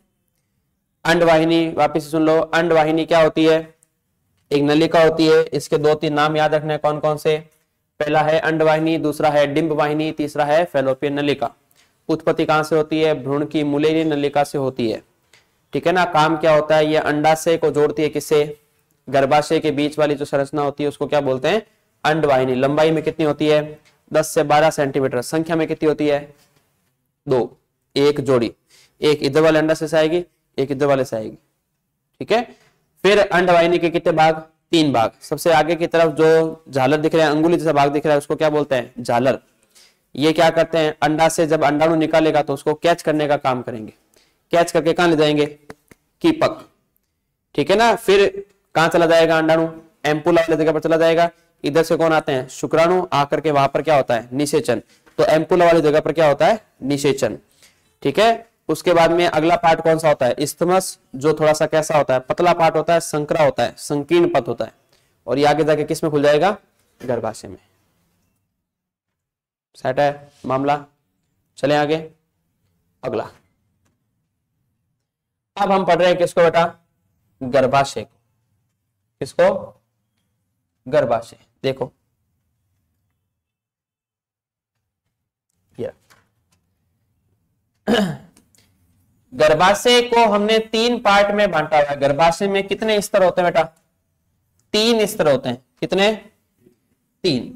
अंडवाहिनी वापिस सुन लो। अंडवाहिनी क्या होती है? एक नलिका होती है। इसके 2-3 नाम याद रखने हैं, कौन कौन से? पहला है अंडवाहिनी, दूसरा है डिंब वाहिनी, तीसरा है फैलोपियन नलिका। उत्पत्ति कहां से होती है? भ्रूण की मुलेरियन नलिका से होती है। ठीक है ना। काम क्या होता है? ये अंडाशय को जोड़ती है किससे? गर्भाशय के बीच वाली जो संरचना होती है उसको क्या बोलते हैं? अंडवाहिनी। लंबाई में कितनी होती है? 10 से 12 सेंटीमीटर। संख्या में कितनी होती है? 2, एक जोड़ी, एक इधर वाले अंडाशय से आएगी, एक इधर वाले से आएगी। ठीक है। फिर अंडवाहिनी के कितने भाग? 3 भाग। सबसे आगे की तरफ जो झालर दिख रहा है, अंगुली जैसा भाग दिख रहा है, उसको क्या बोलते हैं? झालर। ये क्या करते हैं? अंडा से जब अंडाणु निकालेगा तो उसको कैच करने का काम करेंगे। कैच करके कहां ले जाएंगे? कीपक। ठीक है ना। फिर कहां चला जाएगा अंडाणु? एम्पुला वाली जगह पर चला जाएगा। इधर से कौन आते हैं? शुक्राणु। आकर के वहां पर क्या होता है? निषेचन। तो एम्पुला वाली जगह पर क्या होता है? निषेचन। ठीक है। उसके बाद में अगला पार्ट कौन सा होता है? इस्थमस, जो थोड़ा सा कैसा होता है? पतला पार्ट होता है, संकरा होता है, संकीर्ण पथ होता है। और ये आगे जाके किस में खुल जाएगा? गर्भाशय में। सेट है मामला। चले आगे। अगला अब हम पढ़ रहे हैं किसको बेटा? गर्भाशय को। किसको? गर्भाशय। देखो गर्भाशय को हमने 3 पार्ट में बांटा हुआ है। गर्भाशय में कितने स्तर होते हैं बेटा? 3 स्तर होते हैं। कितने? 3।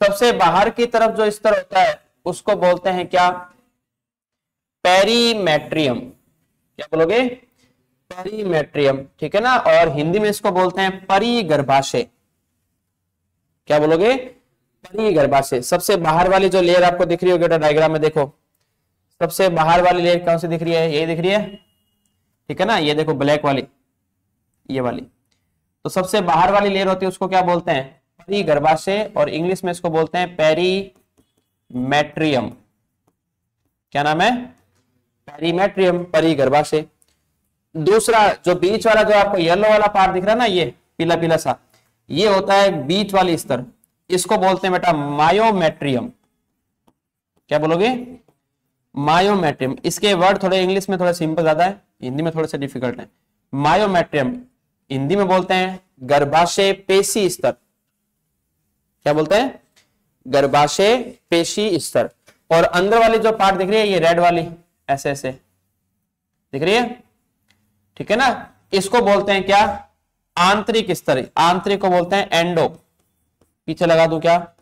सबसे बाहर की तरफ जो स्तर होता है उसको बोलते हैं क्या? पेरीमेट्रियम। क्या बोलोगे? पेरीमेट्रियम। ठीक है ना। और हिंदी में इसको बोलते हैं परिगर्भाशय। क्या बोलोगे? परिगर्भाशय। सबसे बाहर वाली जो लेयर आपको दिख रही होगी बेटा डायग्राम में, देखो सबसे बाहर वाली लेयर कौन सी दिख रही है? ये दिख रही है। ठीक है ना। ये देखो ब्लैक वाली, ये वाली। तो सबसे बाहर वाली लेयर होती है उसको क्या बोलते हैं? परिगर्भाशय। और इंग्लिश में इसको बोलते हैं पेरीमेट्रियम। क्या नाम है? पेरीमेट्रियम, परिगर्भाशय। दूसरा जो बीच वाला, जो आपको येलो वाला पार्ट दिख रहा है ना, ये पीला पीला सा, ये होता है बीच वाली स्तर। इसको बोलते हैं बेटा मायोमेट्रियम। क्या बोलोगे? मायोमेट्रियम। इसके वर्ड थोड़े इंग्लिश में थोड़ा सिंपल ज्यादा है, हिंदी में थोड़े से डिफिकल्ट है। मायोमेट्रियम हिंदी में बोलते हैं गर्भाशय पेशी स्तर। क्या बोलते हैं? गर्भाशय पेशी स्तर। और अंदर वाली जो पार्ट दिख रही है, ये रेड वाली ऐसे ऐसे दिख रही है। ठीक है ना। इसको बोलते हैं क्या? आंतरिक स्तर। आंतरिक को बोलते हैं एंडो। पीछे लगा दूं क्या?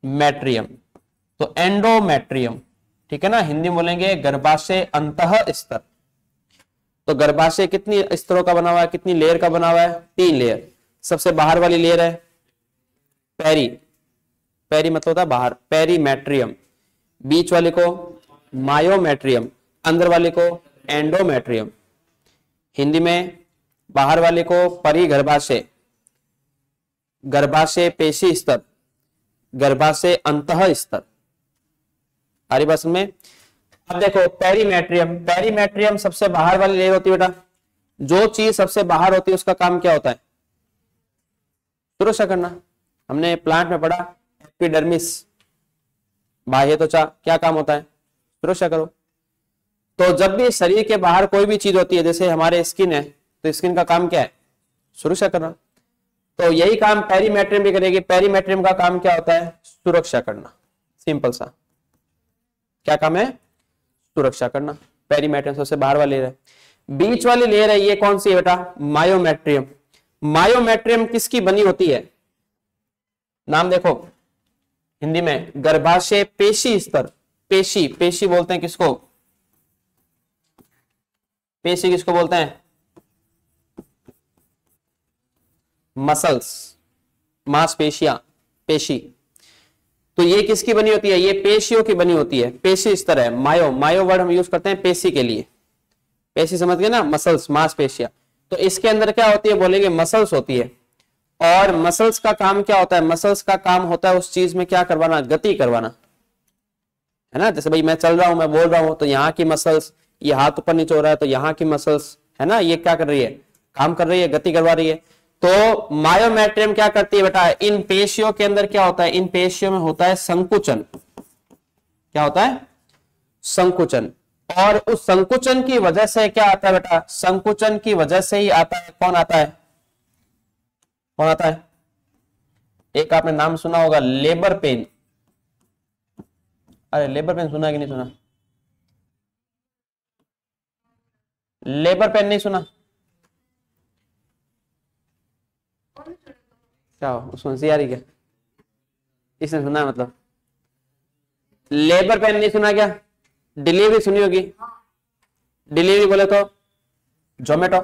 मैट्रियम। तो एंडोमेट्रियम। ठीक है ना। हिंदी में बोलेंगे गर्भाशय अंतः स्तर। तो गर्भाशय कितनी स्तरों का बना हुआ है? कितनी लेयर का बना हुआ है? 3 लेयर। सबसे बाहर वाली लेयर है पेरी। पेरी मतलब होता है बाहर, पेरीमेट्रियम। बीच वाले को मायोमेट्रियम, अंदर वाले को एंडोमेट्रियम। हिंदी में बाहर वाले को परिगर्भाशय, गर्भाशय पेशी स्तर, गर्भाशय अंतः स्तर। हरी बात में। अब देखो पेरीमेट्रियम। पेरीमेट्रियम सबसे बाहर वाली लेयर होती है बेटा। जो चीज सबसे बाहर होती है उसका काम क्या होता है? सुरक्षा करना। हमने प्लांट में पढ़ा एपिडर्मिस, बाह्य त्वचा, क्या काम होता है? सुरक्षा करो। तो जब भी शरीर के बाहर कोई भी चीज होती है, जैसे हमारे स्किन है, तो स्किन का काम क्या है? सुरक्षा करना। तो यही काम पेरीमेट्रियम भी करेगी। पेरीमेट्रियम का काम क्या होता है? सुरक्षा करना। सिंपल सा। क्या काम है? सुरक्षा करना। पेरीमेट्रियम सबसे बाहर वाली लेयर है। बीच वाली लेयर है, ये कौन सी है बेटा? मायोमेट्रियम। मायोमेट्रियम किसकी बनी होती है? नाम देखो हिंदी में गर्भाशय पेशी स्तर। पेशी, पेशी बोलते हैं किसको? पेशी किसको बोलते हैं? मसल्स, मांसपेशियां, पेशी। तो ये किसकी बनी होती है? ये पेशियों की बनी होती है। पेशी स्तर है। मायो, मायो वर्ड हम यूज करते हैं पेशी के लिए। पेशी समझ गए ना? मसल्स, मांसपेशियां। तो इसके अंदर क्या होती है? बोलेंगे मसल्स होती है। और मसल्स का काम क्या होता है? मसल्स का काम होता है उस चीज में क्या करवाना? गति करवाना, है ना। जैसे भाई मैं चल रहा हूं, मैं बोल रहा हूं, तो यहाँ की मसल्स, ये हाथ ऊपर नीचे हो रहा है तो यहाँ की मसल्स, है ना, ये क्या कर रही है? काम कर रही है, गति करवा रही है। तो मायोमेट्रियम क्या करती है बेटा? इन पेशियों के अंदर क्या होता है? इन पेशियों में होता है संकुचन। क्या होता है? संकुचन। और उस संकुचन की वजह से क्या आता है बेटा? संकुचन की वजह से ही आता है। कौन आता है? कौन आता है? एक आपने नाम सुना होगा, लेबर पेन। अरे लेबर पेन सुना कि नहीं सुना? लेबर पेन नहीं सुना? क्या हो उसमें हंसी आ रही क्या? इसने सुना है मतलब? लेबर पेन नहीं सुना क्या? डिलीवरी सुनी होगी। डिलीवरी बोले तो जोमेटो।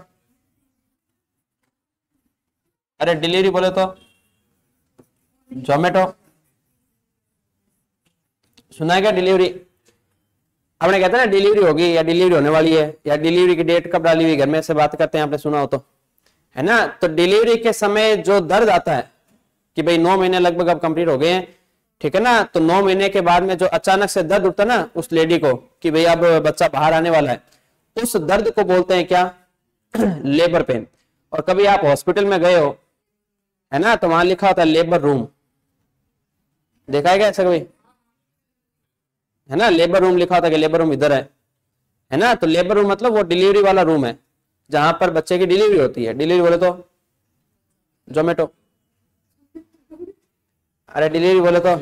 अरे डिलीवरी बोले तो जोमेटो। सुना है क्या डिलीवरी? आपने कहते हैं ना डिलीवरी होगी या डिलीवरी होने वाली है या डिलीवरी की डेट कब डाली हुई, घर में से बात करते हैं, आपने सुना हो तो, है ना। तो डिलीवरी के समय जो दर्द आता है कि भाई 9 महीने लगभग अब कंप्लीट हो गए हैं, ठीक है ना, तो 9 महीने के बाद में जो अचानक से दर्द उठता है ना उस लेडी को कि भाई अब बच्चा बाहर आने वाला है, उस दर्द को बोलते हैं क्या? Labour pain. और कभी आप हॉस्पिटल में गए हो, है ना, तो वहां लिखा होता है लेबर रूम, देखा है क्या ऐसा कभी? है ना, लेबर रूम लिखा होता है कि लेबर रूम इधर है ना। तो लेबर रूम मतलब वो डिलीवरी वाला रूम है जहां पर बच्चे की डिलीवरी होती है। डिलीवरी बोले तो जोमेटो। अरे डिलीवरी बोले तो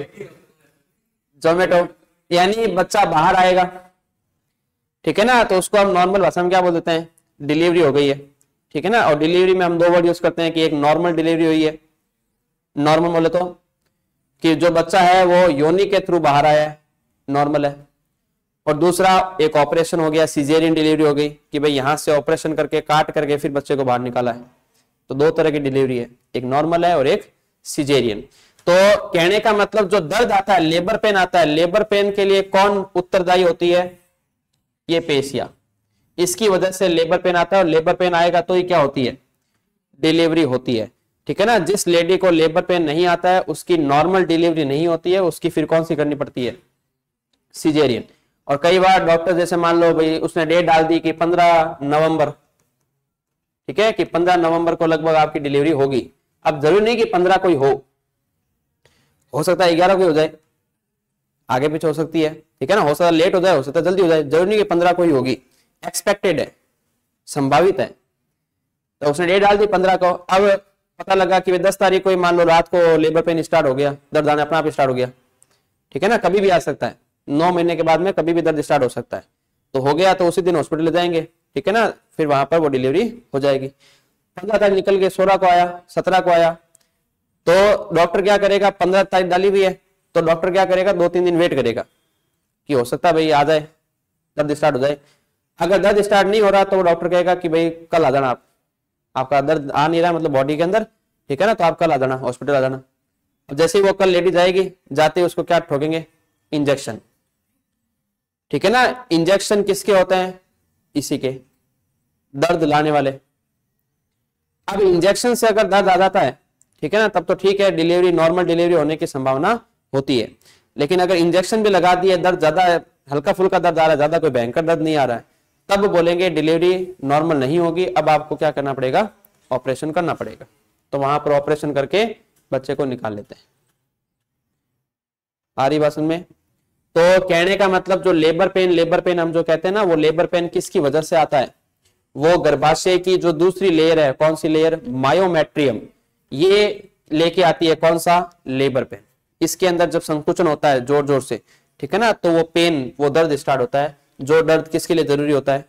जोमेटो, यानी बच्चा बाहर आएगा, ठीक है ना। तो उसको हम नॉर्मल भाषा में क्या बोल देते हैं? डिलीवरी हो गई है, ठीक है ना। और डिलीवरी में हम 2 वर्ड यूज करते हैं कि एक नॉर्मल डिलीवरी हुई है, नॉर्मल बोले तो कि जो बच्चा है वो योनि के थ्रू बाहर आया है, नॉर्मल है। और दूसरा एक ऑपरेशन हो गया, सीजेरियन डिलीवरी हो गई कि भाई यहां से ऑपरेशन करके काट करके फिर बच्चे को बाहर निकाला है। तो 2 तरह की डिलीवरी है, एक नॉर्मल है और एक सीजेरियन। तो कहने का मतलब जो दर्द आता है, लेबर पेन आता है, लेबर पेन के लिए कौन उत्तरदायी होती है? ये पेशिया। इसकी वजह से लेबर पेन आता है और लेबर पेन आएगा तो ही क्या होती है? डिलीवरी होती है, ठीक है ना। जिस लेडी को लेबर पेन नहीं आता है उसकी नॉर्मल डिलीवरी नहीं होती है, उसकी फिर कौन सी करनी पड़ती है? सीजेरियन। और कई बार डॉक्टर जैसे मान लो भाई उसने डेट डाल दी कि 15 नवंबर, ठीक है, कि 15 नवंबर को लगभग आपकी डिलीवरी होगी। अब जरूरी नहीं कि 15 को ही हो सकता है 11 को हो जाए, आगे पीछे हो सकती है, ठीक है ना। हो सकता है लेट हो जाए, हो सकता है जल्दी हो जाए, जरूरी नहीं कि 15 को ही होगी, एक्सपेक्टेड है, संभावित है। तो उसने डेट डाल दी 15 को। अब पता लगा कि 10 तारीख को ही मान लो रात को लेबर पेन स्टार्ट हो गया, दर्द आना अपना आप स्टार्ट हो गया, ठीक है ना। कभी भी आ सकता है, 9 महीने के बाद में कभी भी दर्द स्टार्ट हो सकता है। तो हो गया तो उसी दिन हॉस्पिटल ले जाएंगे, ठीक है ना, फिर वहां पर वो डिलीवरी हो जाएगी। 15 तारीख निकल गए, 16 को आया, 17 को आया, तो डॉक्टर क्या करेगा? 15 तारीख डाली हुई है तो डॉक्टर क्या करेगा? 2-3 दिन वेट करेगा कि हो सकता है भाई आ जाए, दर्द स्टार्ट हो जाए। अगर दर्द स्टार्ट नहीं हो रहा तो डॉक्टर कहेगा कि भाई कल आ जाना, आप आपका दर्द आ नहीं रहा मतलब बॉडी के अंदर, ठीक है ना, तो आप कल आ जाना, हॉस्पिटल आ जाना। अब जैसे ही वो कल लेडी जाएगी, जाते ही उसको क्या ठोकेंगे? इंजेक्शन, ठीक है ना। इंजेक्शन किसके होते हैं? इसी के, दर्द लाने वाले। अब इंजेक्शन से अगर दर्द आ जाता है, ठीक है ना, तब तो ठीक है, डिलीवरी नॉर्मल डिलीवरी होने की संभावना होती है। लेकिन अगर इंजेक्शन भी लगा दिए, दर्द ज्यादा हल्का फुल्का दर्द आ रहा है, ज्यादा कोई भयंकर दर्द नहीं आ रहा है, तब बोलेंगे डिलीवरी नॉर्मल नहीं होगी, अब आपको क्या करना पड़ेगा? ऑपरेशन करना पड़ेगा। तो वहां पर ऑपरेशन करके बच्चे को निकाल लेते हैं। आ रही बात समझ में? तो कहने का मतलब जो लेबर पेन हम जो कहते हैं ना, वो लेबर पेन किसकी वजह से आता है? वो गर्भाशय की जो दूसरी लेयर है, कौन सी लेयर? मायोमेट्रियम, ये लेके आती है कौन सा? Labour pain. इसके अंदर जब संकुचन होता है जोर जोर से, ठीक है ना, तो वो पेन, वो दर्द स्टार्ट होता है। जो दर्द किसके लिए जरूरी होता है?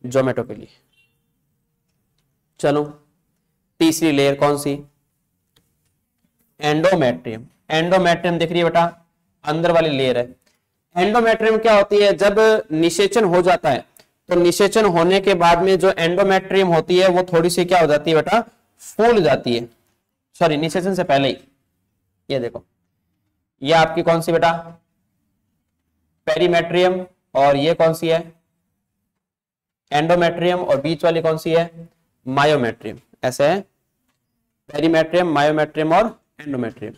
जोमेटो के लिए। चलो तीसरी लेयर कौन सी? एंडोमेट्रियम। एंडोमेट्रियम दिख रही है बेटा, अंदर वाली लेयर है। एंडोमेट्रियम क्या होती है? जब निषेचन हो जाता है तो निषेचन होने के बाद में जो एंडोमेट्रियम होती है वो थोड़ी सी क्या हो जाती है बेटा? फूल जाती है। सॉरी, निषेचन से पहले ही। ये देखो, ये आपकी कौन सी बेटा? पेरीमेट्रियम। और ये कौन सी है? एंडोमेट्रियम। और बीच वाली कौन सी है? मायोमेट्रियम। ऐसे है, पेरीमेट्रियम, मायोमेट्रियम और एंडोमेट्रियम।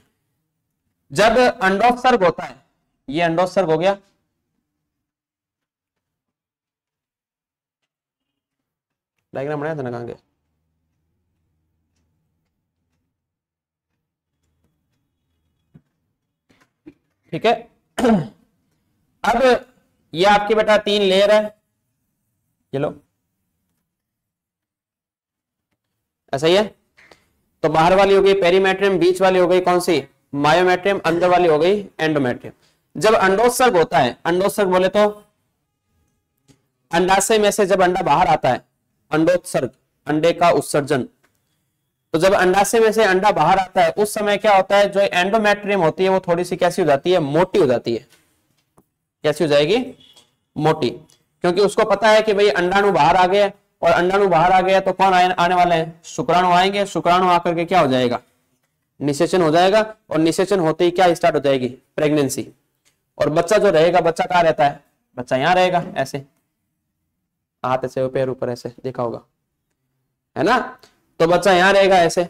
जब अंडोत्सर्ग होता है, ये अंडोत्सर्ग हो गया, डायग्राम बनाया था ना, कहां गया? ठीक है। अब ये आपकी बेटा 3 लेयर है, ये लो, ऐसा ही है। तो बाहर वाली हो गई पेरीमेट्रियम, बीच वाली हो गई कौन सी? मायोमेट्रियम, अंदर वाली हो गई एंडोमेट्रियम। जब अंडोत्सर्ग होता है, अंडोत्सर्ग बोले तो अंडाशय में से जब अंडा बाहर आता है, अंडोत्सर्ग, अंडे का उत्सर्जन। तो जब अंडाशय में से अंडा बाहर आता है उस समय क्या होता है? जो एंडोमेट्रियम होती है वो थोड़ी सी कैसी हो जाती है? मोटी हो जाती है, कैसी हो जाएगी? मोटी। क्योंकि उसको पता है कि भाई अंडाणु बाहर आ गया, और अंडाणु बाहर आ गया तो कौन आने वाले हैं? शुक्राणु आएंगे। शुक्राणु आकर के क्या हो जाएगा? निषेचन हो जाएगा, और निषेचन होते ही क्या स्टार्ट हो जाएगी? प्रेगनेंसी। और बच्चा जो रहेगा, बच्चा कहाँ रहता है? बच्चा यहाँ रहेगा, ऐसे हाथ ऐसे पैर ऊपर ऐसे, देखा होगा है ना? तो बच्चा यहाँ रहेगा ऐसे।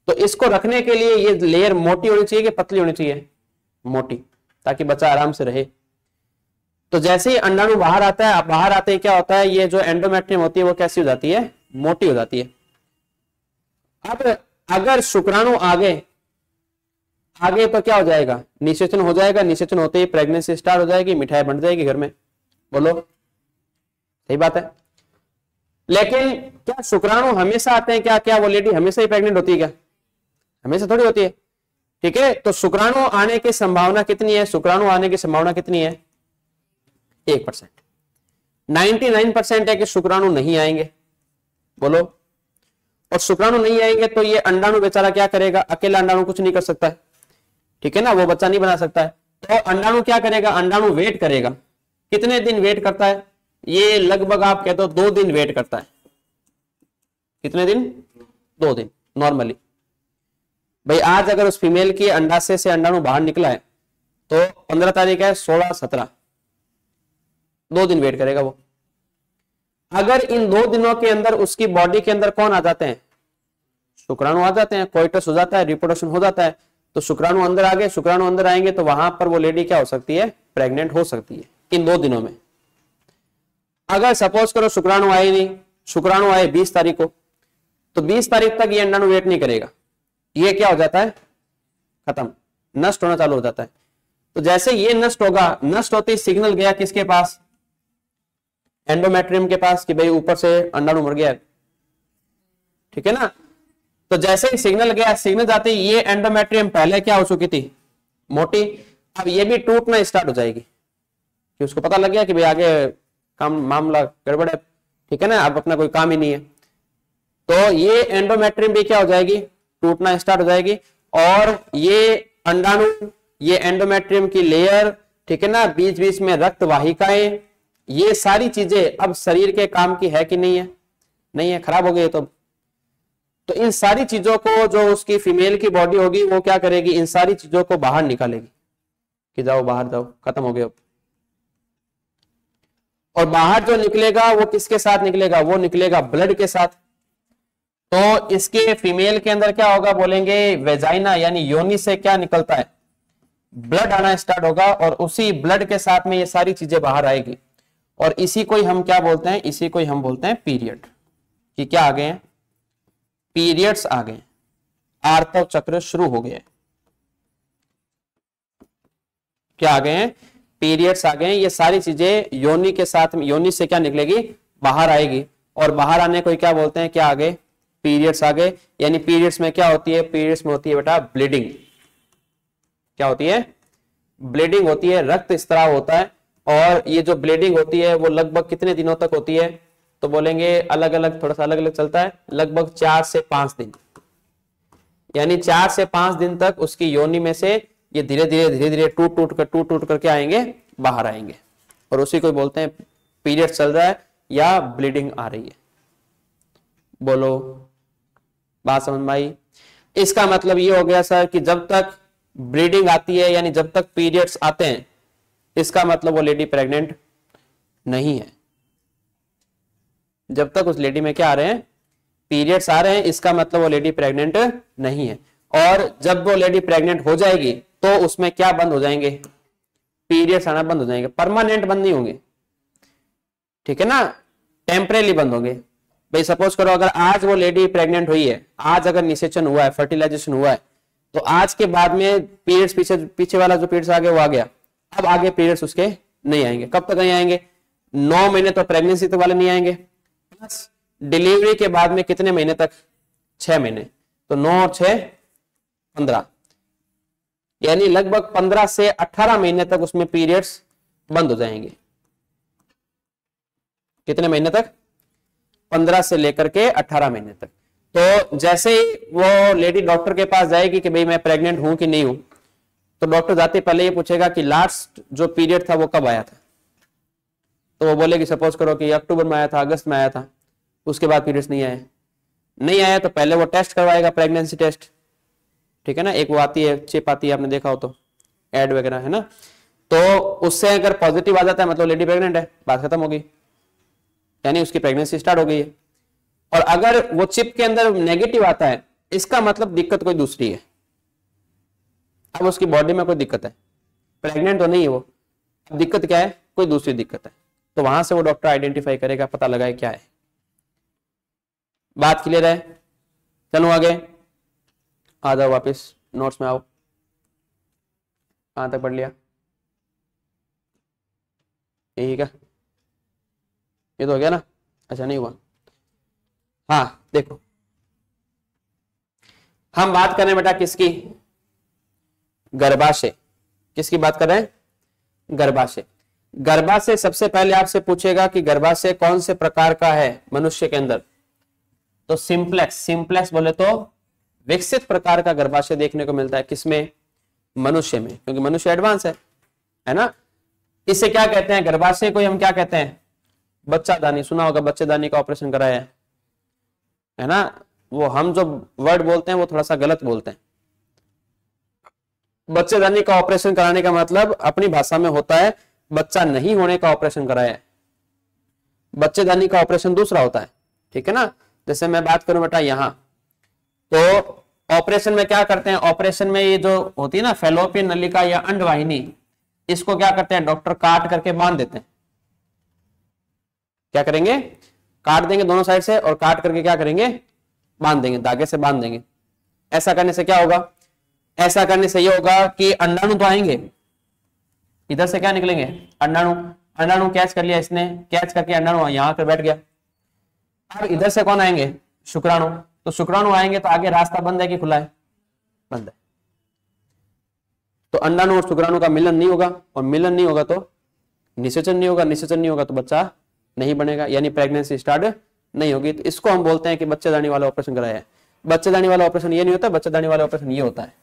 तो इसको रखने के लिए ये लेयर मोटी होनी चाहिए कि पतली होनी चाहिए? मोटी, ताकि बच्चा आराम से रहे। तो जैसे ही अंडाणु बाहर आता है, बाहर आते ही क्या होता है? ये जो एंडोमेट्रियम होती है वो कैसी हो जाती है? मोटी हो जाती है। अब अगर शुक्राणु आगे तो क्या हो जाएगा? निषेचन हो जाएगा। निषेचन होते ही प्रेगनेंसी स्टार्ट हो जाएगी, मिठाई बन जाएगी घर में। बोलो, सही बात है। लेकिन क्या शुक्राणु हमेशा आते हैं? क्या वो लेडी हमेशा ही प्रेग्नेंट होती है क्या? हमेशा थोड़ी होती है। ठीक है, तो शुक्राणु आने की संभावना कितनी है? शुक्राणु आने की संभावना कितनी है? 1%। 99% है कि शुक्राणु नहीं आएंगे। बोलो, और शुक्राणु नहीं आएंगे तो ये अंडाणु बेचारा क्या करेगा? अकेला अंडाणु कुछ नहीं कर सकता है, ठीक है ना? वो बच्चा नहीं बना सकता है। तो अंडाणु क्या करेगा? अंडाणु वेट करेगा। कितने दिन वेट करता है? ये लगभग आप कहते हो 2 दिन वेट करता है। कितने दिन? 2 दिन नॉर्मली। भाई आज अगर उस फीमेल की अंडाशय से अंडाणु बाहर निकला है तो 15 तारीख है, 16, 17, 2 दिन वेट करेगा वो। अगर इन 2 दिनों के अंदर उसकी बॉडी के अंदर कौन आ जाते हैं? शुक्राणु आ जाते हैं, कोइटस हो जाता है, रिप्रोडक्शन हो जाता है, तो शुक्राणु अंदर आ गए। शुक्राणु अंदर आएंगे तो वहां पर वो लेडी क्या हो सकती है? प्रेग्नेंट हो सकती है इन 2 दिनों में। अगर सपोज करो शुक्राणु आए नहीं, शुक्राणु आए 20 तारीख को, तो 20 तारीख तक ये अंडाणु वेट नहीं करेगा। ये क्या हो जाता है? खत्म, नष्ट होना चालू हो जाता है। तो जैसे ये नष्ट होगा, नष्ट होते ही सिग्नल गया किसके पास? एंडोमेट्रियम के पास, कि भाई ऊपर से अंडाणु मर गया है, ठीक है ना? तो जैसे ही सिग्नल गया, सिग्नल जाते ही ये एंडोमेट्रियम पहले क्या हो चुकी थी? मोटी। अब ये भी टूटना स्टार्ट हो जाएगी, कि उसको पता लग गया कि भाई आगे काम मामला गड़बड़ है, ठीक है ना? अब अपना कोई काम ही नहीं है। तो ये एंडोमेट्रियम भी क्या हो जाएगी? टूटना स्टार्ट हो जाएगी। और ये अंडाणु, ये एंडोमेट्रियम की लेयर, ठीक है ना, बीच बीच में रक्त वाहिकाएं, ये सारी चीजें अब शरीर के काम की है कि नहीं है? नहीं है, खराब हो गई। तो इन सारी चीजों को जो उसकी फीमेल की बॉडी होगी वो क्या करेगी? इन सारी चीजों को बाहर निकालेगी कि जाओ बाहर जाओ, खत्म हो गया। और बाहर जो निकलेगा वो किसके साथ निकलेगा? वो निकलेगा ब्लड के साथ। तो इसके फीमेल के अंदर क्या होगा? बोलेंगे वेजाइना, यानी योनि से क्या निकलता है? ब्लड आना स्टार्ट होगा, और उसी ब्लड के साथ में ये सारी चीजें बाहर आएगी। और इसी को ही हम क्या बोलते हैं? इसी को ही हम बोलते हैं पीरियड। कि क्या आ गए हैं? पीरियड्स आ गए, आर्तव चक्र शुरू हो गए। क्या आ गए हैं? पीरियड्स आ गए। ये सारी चीजें योनि के साथ, योनि से क्या निकलेगी? बाहर आएगी। और बाहर आने को क्या बोलते हैं? क्या आ गए? पीरियड्स आ गए। यानी पीरियड्स में क्या होती है? पीरियड्स में होती है बेटा ब्लीडिंग। क्या होती है? ब्लीडिंग होती है, रक्त स्त्राव होता है। और ये जो ब्लीडिंग होती है वो लगभग कितने दिनों तक होती है? तो बोलेंगे अलग अलग, थोड़ा सा अलग अलग चलता है, लगभग 4 से 5 दिन। यानी 4 से 5 दिन तक उसकी योनि में से ये धीरे धीरे टूट टूट करके आएंगे, बाहर आएंगे। और उसी को बोलते हैं पीरियड चल रहा है या ब्लीडिंग आ रही है। बोलो, बात समझ में आई? इसका मतलब ये हो गया सर कि जब तक ब्लीडिंग आती है, यानी जब तक पीरियड्स आते हैं, इसका मतलब वो लेडी प्रेग्नेंट नहीं है। जब तक उस लेडी में क्या आ रहे हैं? पीरियड्स आ रहे हैं, इसका मतलब वो लेडी प्रेग्नेंट नहीं है। और जब वो लेडी प्रेग्नेंट हो जाएगी तो उसमें क्या बंद हो जाएंगे? पीरियड्स आना बंद हो जाएंगे। परमानेंट बंद नहीं होंगे, ठीक है ना? टेम्परेरी बंद होंगे। भाई सपोज करो अगर आज वो लेडी प्रेग्नेंट हुई है, आज अगर निषेचन हुआ है, फर्टिलाइजेशन हुआ है, तो आज के बाद में पीरियड्स, पीछे वाला जो पीरियड्स आ गया वो आ गया। अब आगे पीरियड्स उसके नहीं आएंगे। कब तक नहीं आएंगे? 9 महीने तो प्रेगनेंसी तक वाले नहीं आएंगे, प्लस डिलीवरी के बाद में कितने महीने तक? 6 महीने। तो 9 और 6 15, यानी लगभग 15 से 18 महीने तक उसमें पीरियड्स बंद हो जाएंगे। कितने महीने तक? 15 से लेकर के 18 महीने तक। तो जैसे ही वो लेडी डॉक्टर के पास जाएगी कि भाई मैं प्रेग्नेंट हूं कि नहीं हूं, तो डॉक्टर जाते पहले ये पूछेगा कि लास्ट जो पीरियड था वो कब आया था, तो वो बोलेगी सपोज करो कि अक्टूबर में आया था, अगस्त में आया था, उसके बाद पीरियड्स नहीं आया तो पहले वो टेस्ट करवाएगा, प्रेगनेंसी टेस्ट, ठीक है ना। एक वो आती है चिप आती है, आपने देखा हो तो एड वगैरह है ना, तो उससे अगर पॉजिटिव आ जाता है मतलब लेडी प्रेग्नेंट है, बात खत्म होगी, यानी उसकी प्रेगनेंसी स्टार्ट हो गई है। और अगर वो चिप के अंदर नेगेटिव आता है, इसका मतलब दिक्कत कोई दूसरी है, अब उसकी बॉडी में कोई दिक्कत है, प्रेग्नेंट तो नहीं है वो, दिक्कत क्या है, कोई दूसरी दिक्कत है। तो वहां से वो डॉक्टर आइडेंटिफाई करेगा, पता लगाए क्या है। बात क्लियर है? चलो आगे आ जाओ, वापस नोट्स में आओ। कहां तक पढ़ लिया? यही क्या? ये तो हो गया ना? अच्छा नहीं हुआ। हाँ देखो, हम बात कर रहे हैं बेटा किसकी? गर्भाशय। किसकी बात कर रहे हैं? गर्भाशय। गर्भाशय सबसे पहले आपसे पूछेगा कि गर्भाशय कौन से प्रकार का है मनुष्य के अंदर, तो सिंप्लेक्स। सिंप्लेक्स बोले तो विकसित प्रकार का गर्भाशय देखने को मिलता है, किसमें? मनुष्य में, क्योंकि मनुष्य एडवांस है ना। इसे क्या कहते हैं? गर्भाशय को हम क्या कहते हैं? बच्चादानी। सुना होगा बच्चेदानी का ऑपरेशन कराया है ना। वो हम जो वर्ड बोलते हैं वो थोड़ा सा गलत बोलते हैं। बच्चेदानी का ऑपरेशन कराने का मतलब अपनी भाषा में होता है बच्चा नहीं होने का ऑपरेशन कराया है। बच्चेदानी का ऑपरेशन दूसरा होता है, ठीक है ना। जैसे मैं बात करूं बेटा यहाँ, तो ऑपरेशन में क्या करते हैं? ऑपरेशन में ये जो होती है ना फैलोपियन नलिका या अंडवाहिनी, इसको क्या करते हैं? डॉक्टर काट करके बांध देते हैं। क्या करेंगे? काट देंगे दोनों साइड से, और काट करके क्या करेंगे? बांध देंगे, धागे से बांध देंगे। ऐसा करने से क्या होगा? ऐसा करने से ये होगा कि अंडाणु तो आएंगे, इधर से क्या निकलेंगे? अंडाणु। अंडाणु कैच कर लिया इसने, कैच करके अंडाणु यहां पर बैठ गया। अब इधर से कौन आएंगे? शुक्राणु। तो शुक्राणु आएंगे तो आगे रास्ता बंद है कि खुला है? बंद है। तो अंडाणु और शुक्राणु का मिलन नहीं होगा, और मिलन नहीं होगा तो निषेचन नहीं होगा, निषेचन नहीं होगा तो बच्चा नहीं बनेगा, यानी प्रेगनेंसी स्टार्ट नहीं होगी। तो इसको हम बोलते हैं कि बच्चेदानी वाला ऑपरेशन कराया है। बच्चेदानी वाला ऑपरेशन ये नहीं होता, बच्चेदानी वाला ऑपरेशन ये होता है।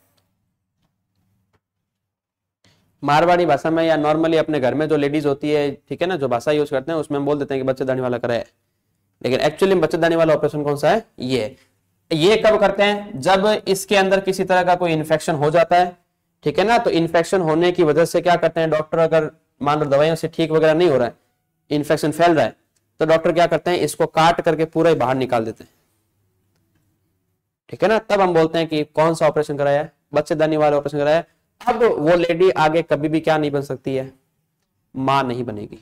मारवाड़ी भाषा में या नॉर्मली अपने घर में जो लेडीज होती है, ठीक है ना, जो भाषा यूज करते हैं उसमें हम बोल देते हैं कि बच्चेदानी वाला कराया है, लेकिन एक्चुअली बच्चेदानी वाला ऑपरेशन कौन सा है? ये कब करते हैं? जब इसके अंदर किसी तरह का कोई इन्फेक्शन हो जाता है, ठीक है ना। तो इन्फेक्शन होने की वजह से क्या करते हैं डॉक्टर, अगर मान लो दवाइयों से ठीक वगैरह नहीं हो रहा है, इन्फेक्शन फैल रहा है, तो डॉक्टर क्या करते हैं? इसको काट करके पूरा ही बाहर निकाल देते हैं, ठीक है ना। तब हम बोलते हैं कि कौन सा ऑपरेशन कराया है? बच्चेदानी वाला ऑपरेशन कराया है। अब वो लेडी आगे कभी भी क्या नहीं बन सकती है? मां नहीं बनेगी।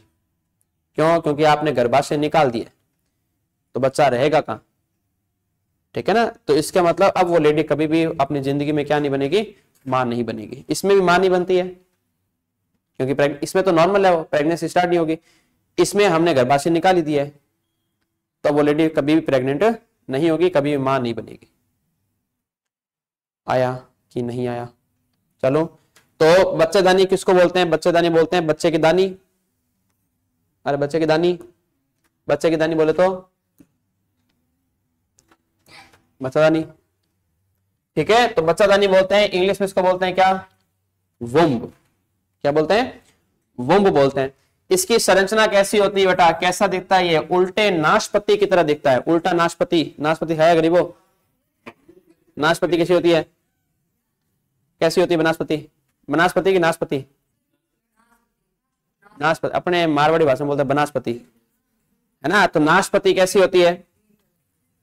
क्यों? क्योंकि आपने गर्भाशय निकाल दिया, तो बच्चा रहेगा कहां, ठीक है ना। तो इसका मतलब अब वो लेडी कभी भी अपनी जिंदगी में क्या नहीं बनेगी? मां नहीं बनेगी। इसमें भी मां नहीं बनती है, क्योंकि इसमें तो नॉर्मल है, वो प्रेगनेंसी स्टार्ट नहीं होगी। इसमें हमने गर्भाशय निकाल ही दिया है, तो वो लेडी कभी भी प्रेग्नेंट नहीं होगी, कभी भी मां नहीं बनेगी। आया कि नहीं आया? चलो, तो बच्चेदानी किसको बोलते हैं? बच्चेदानी बोलते हैं बच्चे की दानी। अरे बच्चे की दानी, बच्चे की दानी बोले तो बच्चादानी, ठीक है। तो बच्चादानी बोलते हैं, इंग्लिश में इसको बोलते हैं क्या? वुम्ब। क्या बोलते हैं? वुम्ब बोलते हैं। इसकी संरचना कैसी होती है बेटा? कैसा दिखता है ये? उल्टे नाशपति की तरह दिखता है। उल्टा नाशपति, नाशपति है गरीबो? नाशपति कैसी होती है? कैसी होती है बनास्पति? बनास्पति की नाशपति? नाशपति, अपने मारवाड़ी भाषा में बोलते हैं बनास्पति, है ना। तो नाशपति कैसी होती है?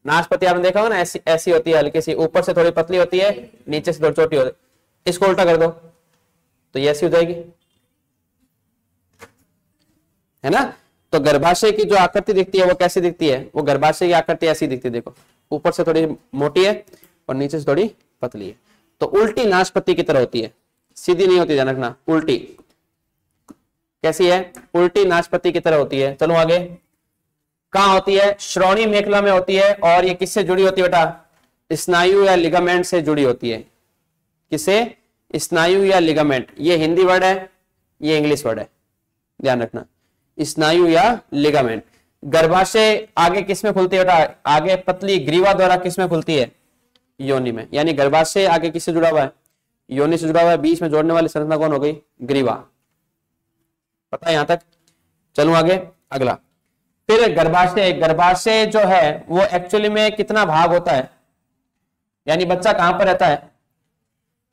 नाशपति आपने देखा होगा ना, ऐसी ऐसी होती है, हल्की सी, ऊपर से थोड़ी पतली होती है, नीचे से थोड़ी छोटी होती है। इसको उल्टा कर दो तो ये ऐसी हो जाएगी, है ना। तो गर्भाशय की जो आकृति दिखती है वो कैसी दिखती है? वो गर्भाशय की आकृति ऐसी दिखती है, देखो, ऊपर से थोड़ी मोटी है और नीचे से थोड़ी पतली है। तो उल्टी नाशपति की तरह होती है, सीधी नहीं होती, ध्यान रखना। उल्टी कैसी है? उल्टी नाशपति की तरह होती है। चलो आगे, कहां होती है? श्रोणी मेखला में होती है। और ये किससे जुड़ी होती है बेटा? स्नायु या लिगामेंट से जुड़ी होती है। किसे? स्नायु या लिगामेंट। ये हिंदी वर्ड है, ये इंग्लिश वर्ड है, ध्यान रखना। स्नायु या लिगामेंट। गर्भाशय आगे किसमें खुलती है बेटा? आगे पतली ग्रीवा द्वारा किसमें खुलती है? योनि में। यानी गर्भाशय आगे किससे जुड़ा हुआ है? योनि से जुड़ा हुआ है, बीच में जोड़ने वाली संरचना कौन हो गई? ग्रीवा। पता है यहां तक? चलूं आगे, अगला। फिर गर्भाशय। गर्भाशय जो है वो एक्चुअली में कितना भाग होता है, यानी बच्चा कहां पर रहता है?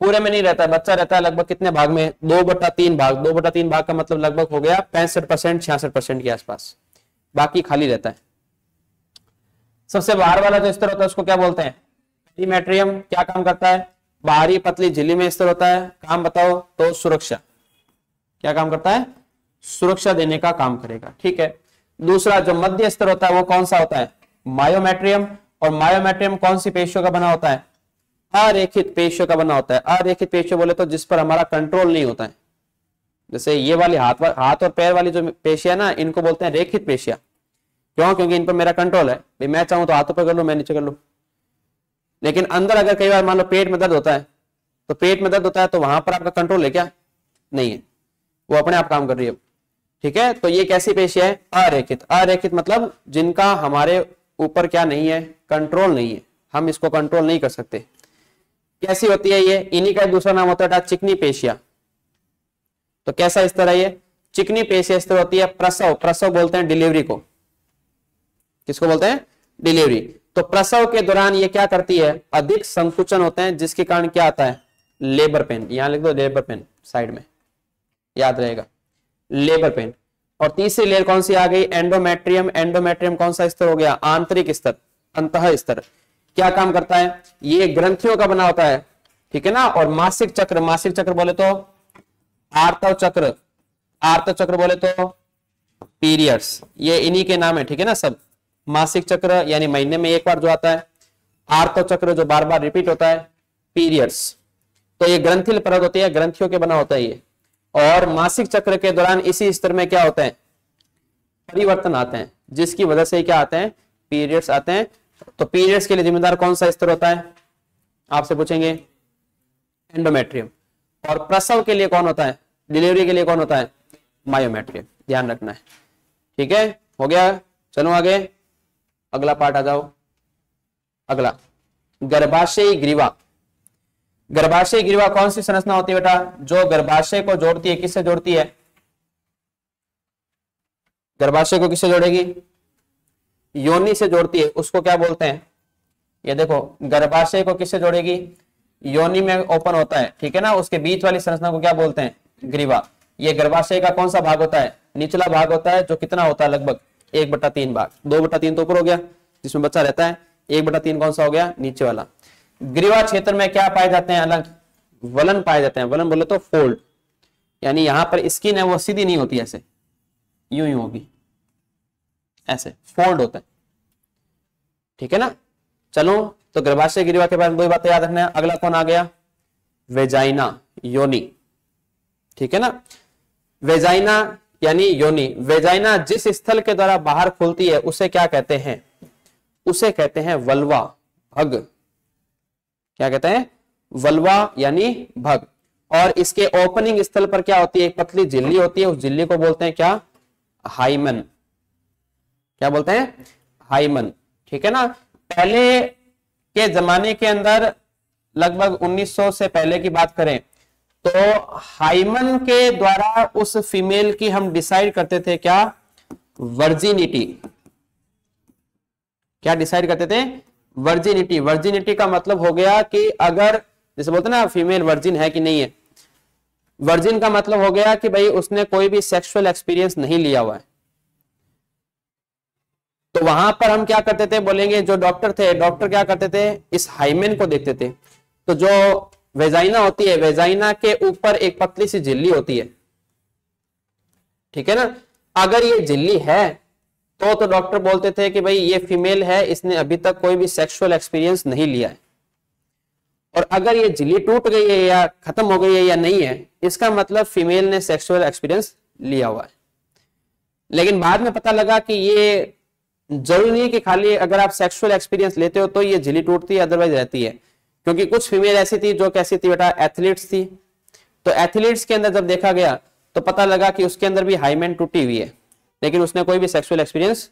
पूरे में नहीं रहता है, बच्चा रहता है लगभग कितने भाग में? 2/3 भाग। 2/3 भाग का मतलब लगभग हो गया 65% 66% के आसपास, बाकी खाली रहता है। सबसे बाहर वाला जो स्तर होता है उसको क्या बोलते हैं? पेरीमेट्रियम। क्या काम करता है? बाहरी पतली झिल्ली में स्तर होता है। काम बताओ तो सुरक्षा। क्या काम करता है? सुरक्षा देने का काम करेगा। ठीक है। दूसरा जो मध्य स्तर होता है वो कौन सा होता है? मायोमेट्रियम। और मायोमेट्रियम कौन सी पेशियों का बना होता है? अरेखित पेशियों का बना होता है। अरेखित पेशियों बोले तो जिस पर हमारा कंट्रोल नहीं होता है, जैसे ये वाली हाथ और पैर वाली जो पेशियां ना, इनको बोलते हैं रेखित पेशियां। क्यों? क्योंकि इन पर मेरा कंट्रोल है, भाई मैं चाहूं तो हाथों पर कर लूं, मैं नीचे कर लूं। लेकिन अंदर अगर कई बार मान लो पेट में दर्द होता है, तो पेट में दर्द होता है तो वहां पर आपका कंट्रोल है क्या? नहीं है, वो अपने आप काम कर रही है। ठीक है, तो ये कैसी पेशियां है? अरेखित। अरेखित मतलब जिनका हमारे ऊपर क्या नहीं है? कंट्रोल नहीं है, हम इसको कंट्रोल नहीं कर सकते। कैसी होती है ये? इन्हीं का दूसरा नाम होता है चिकनी पेशिया। तो कैसा स्तर है ये? चिकनी पेशिया स्तर होती है। प्रसव। प्रसव बोलते हैं डिलीवरी को। किसको बोलते हैं? डिलीवरी। तो प्रसव के दौरान ये क्या करती है? अधिक संकुचन होते हैं, जिसके कारण क्या आता है? Labour pain. यहां लिख दो लेबर पेन साइड में, याद रहेगा, लेबर पेन। और तीसरी लेयर कौन सी आ गई? एंडोमेट्रियम। एंडोमेट्रियम कौन सा स्तर हो गया? आंतरिक स्तर, अंतः स्तर। क्या काम करता है? ये ग्रंथियों का बना होता है। ठीक है ना। और मासिक चक्र। मासिक चक्र बोले तो आर्तव चक्र। आर्तव चक्र बोले तो पीरियड्स। ये इन्हीं के नाम है। ठीक है ना सब। मासिक चक्र यानी महीने में एक बार जो आता है, आर्तव चक्र जो बार बार रिपीट होता है, पीरियड्स। तो ये ग्रंथिल परत होती है, ग्रंथियों के बना होता है ये। और मासिक चक्र के दौरान इसी स्तर में क्या होते हैं? परिवर्तन आते हैं, जिसकी वजह से क्या आते हैं? पीरियड्स आते हैं। तो पीरियड्स के लिए जिम्मेदार कौन सा स्तर होता है? आपसे पूछेंगे एंडोमेट्रियम। और प्रसव के लिए कौन होता है? डिलीवरी के लिए कौन होता है? मायोमेट्रियम। ध्यान रखना है। ठीक है, हो गया। चलो आगे, अगला पार्ट आ जाओ। अगला गर्भाशयी ग्रीवा। गर्भाशय ग्रीवा कौन सी संरचना होती है बेटा? जो गर्भाशय को जोड़ती है। किससे जोड़ती है? गर्भाशय को किससे जोड़ेगी? योनि से जोड़ती है। उसको क्या बोलते हैं? ये देखो, गर्भाशय को किससे जोड़ेगी? योनि में ओपन होता है। ठीक है ना। उसके बीच वाली संरचना को क्या बोलते हैं? ग्रीवा। ये गर्भाशय का कौन सा भाग होता है? निचला भाग होता है, जो कितना होता है? लगभग 1/3 भाग। 2/3 तो ऊपर हो गया जिसमें बच्चा रहता है, 1/3 कौन सा हो गया? नीचे वाला। ग्रीवा क्षेत्र में क्या पाए जाते हैं? अलग वलन पाए जाते हैं। वलन बोले तो फोल्ड, यानी यहां पर स्किन है वो सीधी नहीं होती, ऐसे यूं यूं होगी, ऐसे फोल्ड होता है। ठीक है ना। चलो, तो गर्भाशय ग्रीवा के बारे में दो बातें याद रखना है। अगला कौन आ गया? वेजाइना, योनि। ठीक है ना। वेजाइना यानी योनि। वेजाइना जिस स्थल के द्वारा बाहर खुलती है उसे क्या कहते हैं? उसे कहते हैं वल्वा, भग। क्या कहते हैं? वल्वा यानी भग। और इसके ओपनिंग स्थल पर क्या होती है? एक पतली झिल्ली होती है। उस झिल्ली को बोलते हैं क्या? हाइमन। क्या बोलते हैं? हाइमन। ठीक है ना। पहले के जमाने के अंदर लगभग 1900 से पहले की बात करें तो हाइमन के द्वारा उस फीमेल की हम डिसाइड करते थे क्या? वर्जिनिटी। क्या डिसाइड करते थे? वर्जिनिटी। वर्जिनिटी का मतलब हो गया कि अगर, जैसे बोलते ना फीमेल वर्जिन है कि नहीं है, वर्जिन का मतलब हो गया कि भाई उसने कोई भी सेक्सुअल एक्सपीरियंस नहीं लिया हुआ है। तो वहां पर हम क्या करते थे? बोलेंगे जो डॉक्टर थे, डॉक्टर क्या करते थे? इस हाइमेन को देखते थे। तो जो वेजाइना होती है, वेजाइना के ऊपर एक पतली सी झिल्ली होती है। ठीक है ना। अगर ये झिल्ली है तो डॉक्टर बोलते थे कि भाई ये फीमेल है, इसने अभी तक कोई भी सेक्सुअल एक्सपीरियंस नहीं लिया है। और अगर ये झिल्ली टूट गई है या खत्म हो गई है या नहीं है, इसका मतलब फीमेल ने सेक्सुअल एक्सपीरियंस लिया हुआ है। लेकिन बाद में पता लगा कि ये जरूरी नहीं कि खाली अगर आप सेक्सुअल एक्सपीरियंस लेते हो तो ये झिल्ली टूटती है, अदरवाइज रहती है। क्योंकि कुछ फीमेल ऐसी थी जो कैसी थी बेटा? एथलीट्स थी। तो एथलीट्स के अंदर जब देखा गया तो पता लगा कि उसके अंदर भी हाइमेन टूटी हुई है, लेकिन उसने कोई भी सेक्सुअल एक्सपीरियंस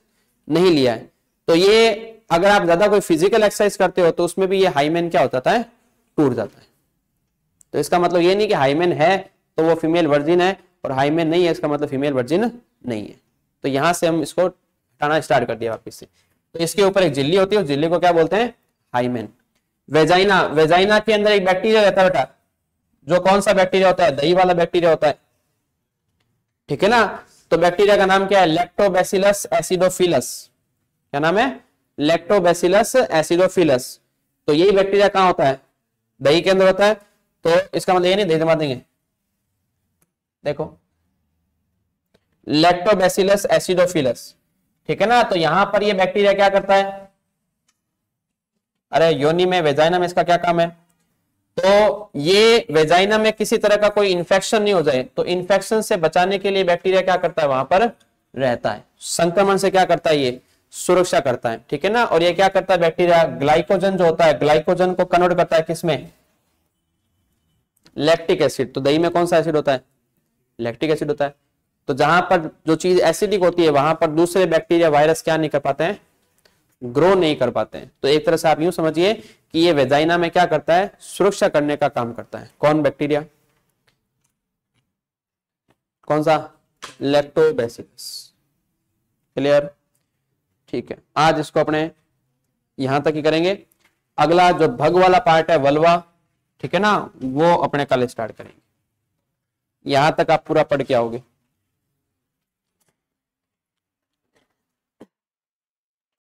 नहीं लिया है। तो ये अगर आप ज्यादा कोई फिजिकल एक्सरसाइज करते हो तो उसमें भी ये हाइमेन क्या हो जाता है? टूट जाता है। तो इसका मतलब ये नहीं कि हाइमेन है तो वो फीमेल वर्जिन है और हाइमेन नहीं है इसका मतलब फीमेल वर्जिन नहीं है। तो यहां से हम इसको हटाना स्टार्ट कर दिया वापस से। तो इसके ऊपर एक झिल्ली होती है, उस झिल्ली को क्या बोलते हैं? हाइमेन। वेजाइना, वेजाइना के अंदर एक बैक्टीरिया रहता है बेटा, जो कौन सा बैक्टीरिया होता है? दही वाला बैक्टीरिया होता है, ठीक है ना। तो बैक्टीरिया का नाम क्या है? Lactobacillus acidophilus. क्या नाम है? Lactobacillus acidophilus. तो यही बैक्टीरिया कहां होता है? दही के अंदर होता है। तो इसका मतलब ये नहीं दही जमा देंगे, देखो लैक्टोबैसिलस एसिडोफिलस, ठीक है ना। तो यहां पर ये बैक्टीरिया क्या करता है? अरे योनि में, वेजाइना में इसका क्या काम है? तो ये वेजाइना में किसी तरह का कोई इंफेक्शन नहीं हो जाए, तो इंफेक्शन से बचाने के लिए बैक्टीरिया क्या करता है? वहां पर रहता है। संक्रमण से क्या करता है? ये सुरक्षा करता है, ठीक है ना। और ये क्या करता है बैक्टीरिया? ग्लाइकोजन जो होता है, ग्लाइकोजन को कन्वर्ट करता है किसमें? Lactic acid. तो दही में कौन सा एसिड होता है? लैक्टिक एसिड होता है। तो जहां पर जो चीज एसिडिक होती है वहां पर दूसरे बैक्टीरिया, वायरस क्या नहीं कर पाते हैं? ग्रो नहीं कर पाते हैं। तो एक तरह से आप यूं समझिए कि ये वेजाइना में क्या करता है? सुरक्षा करने का काम करता है। कौन बैक्टीरिया? कौन सा? लैक्टोबैसिलस। क्लियर? ठीक है, आज इसको अपने यहां तक ही करेंगे। अगला जो भग वाला पार्ट है, वल्वा, ठीक है ना, वो अपने कल स्टार्ट करेंगे। यहां तक आप पूरा पढ़ के आओगे।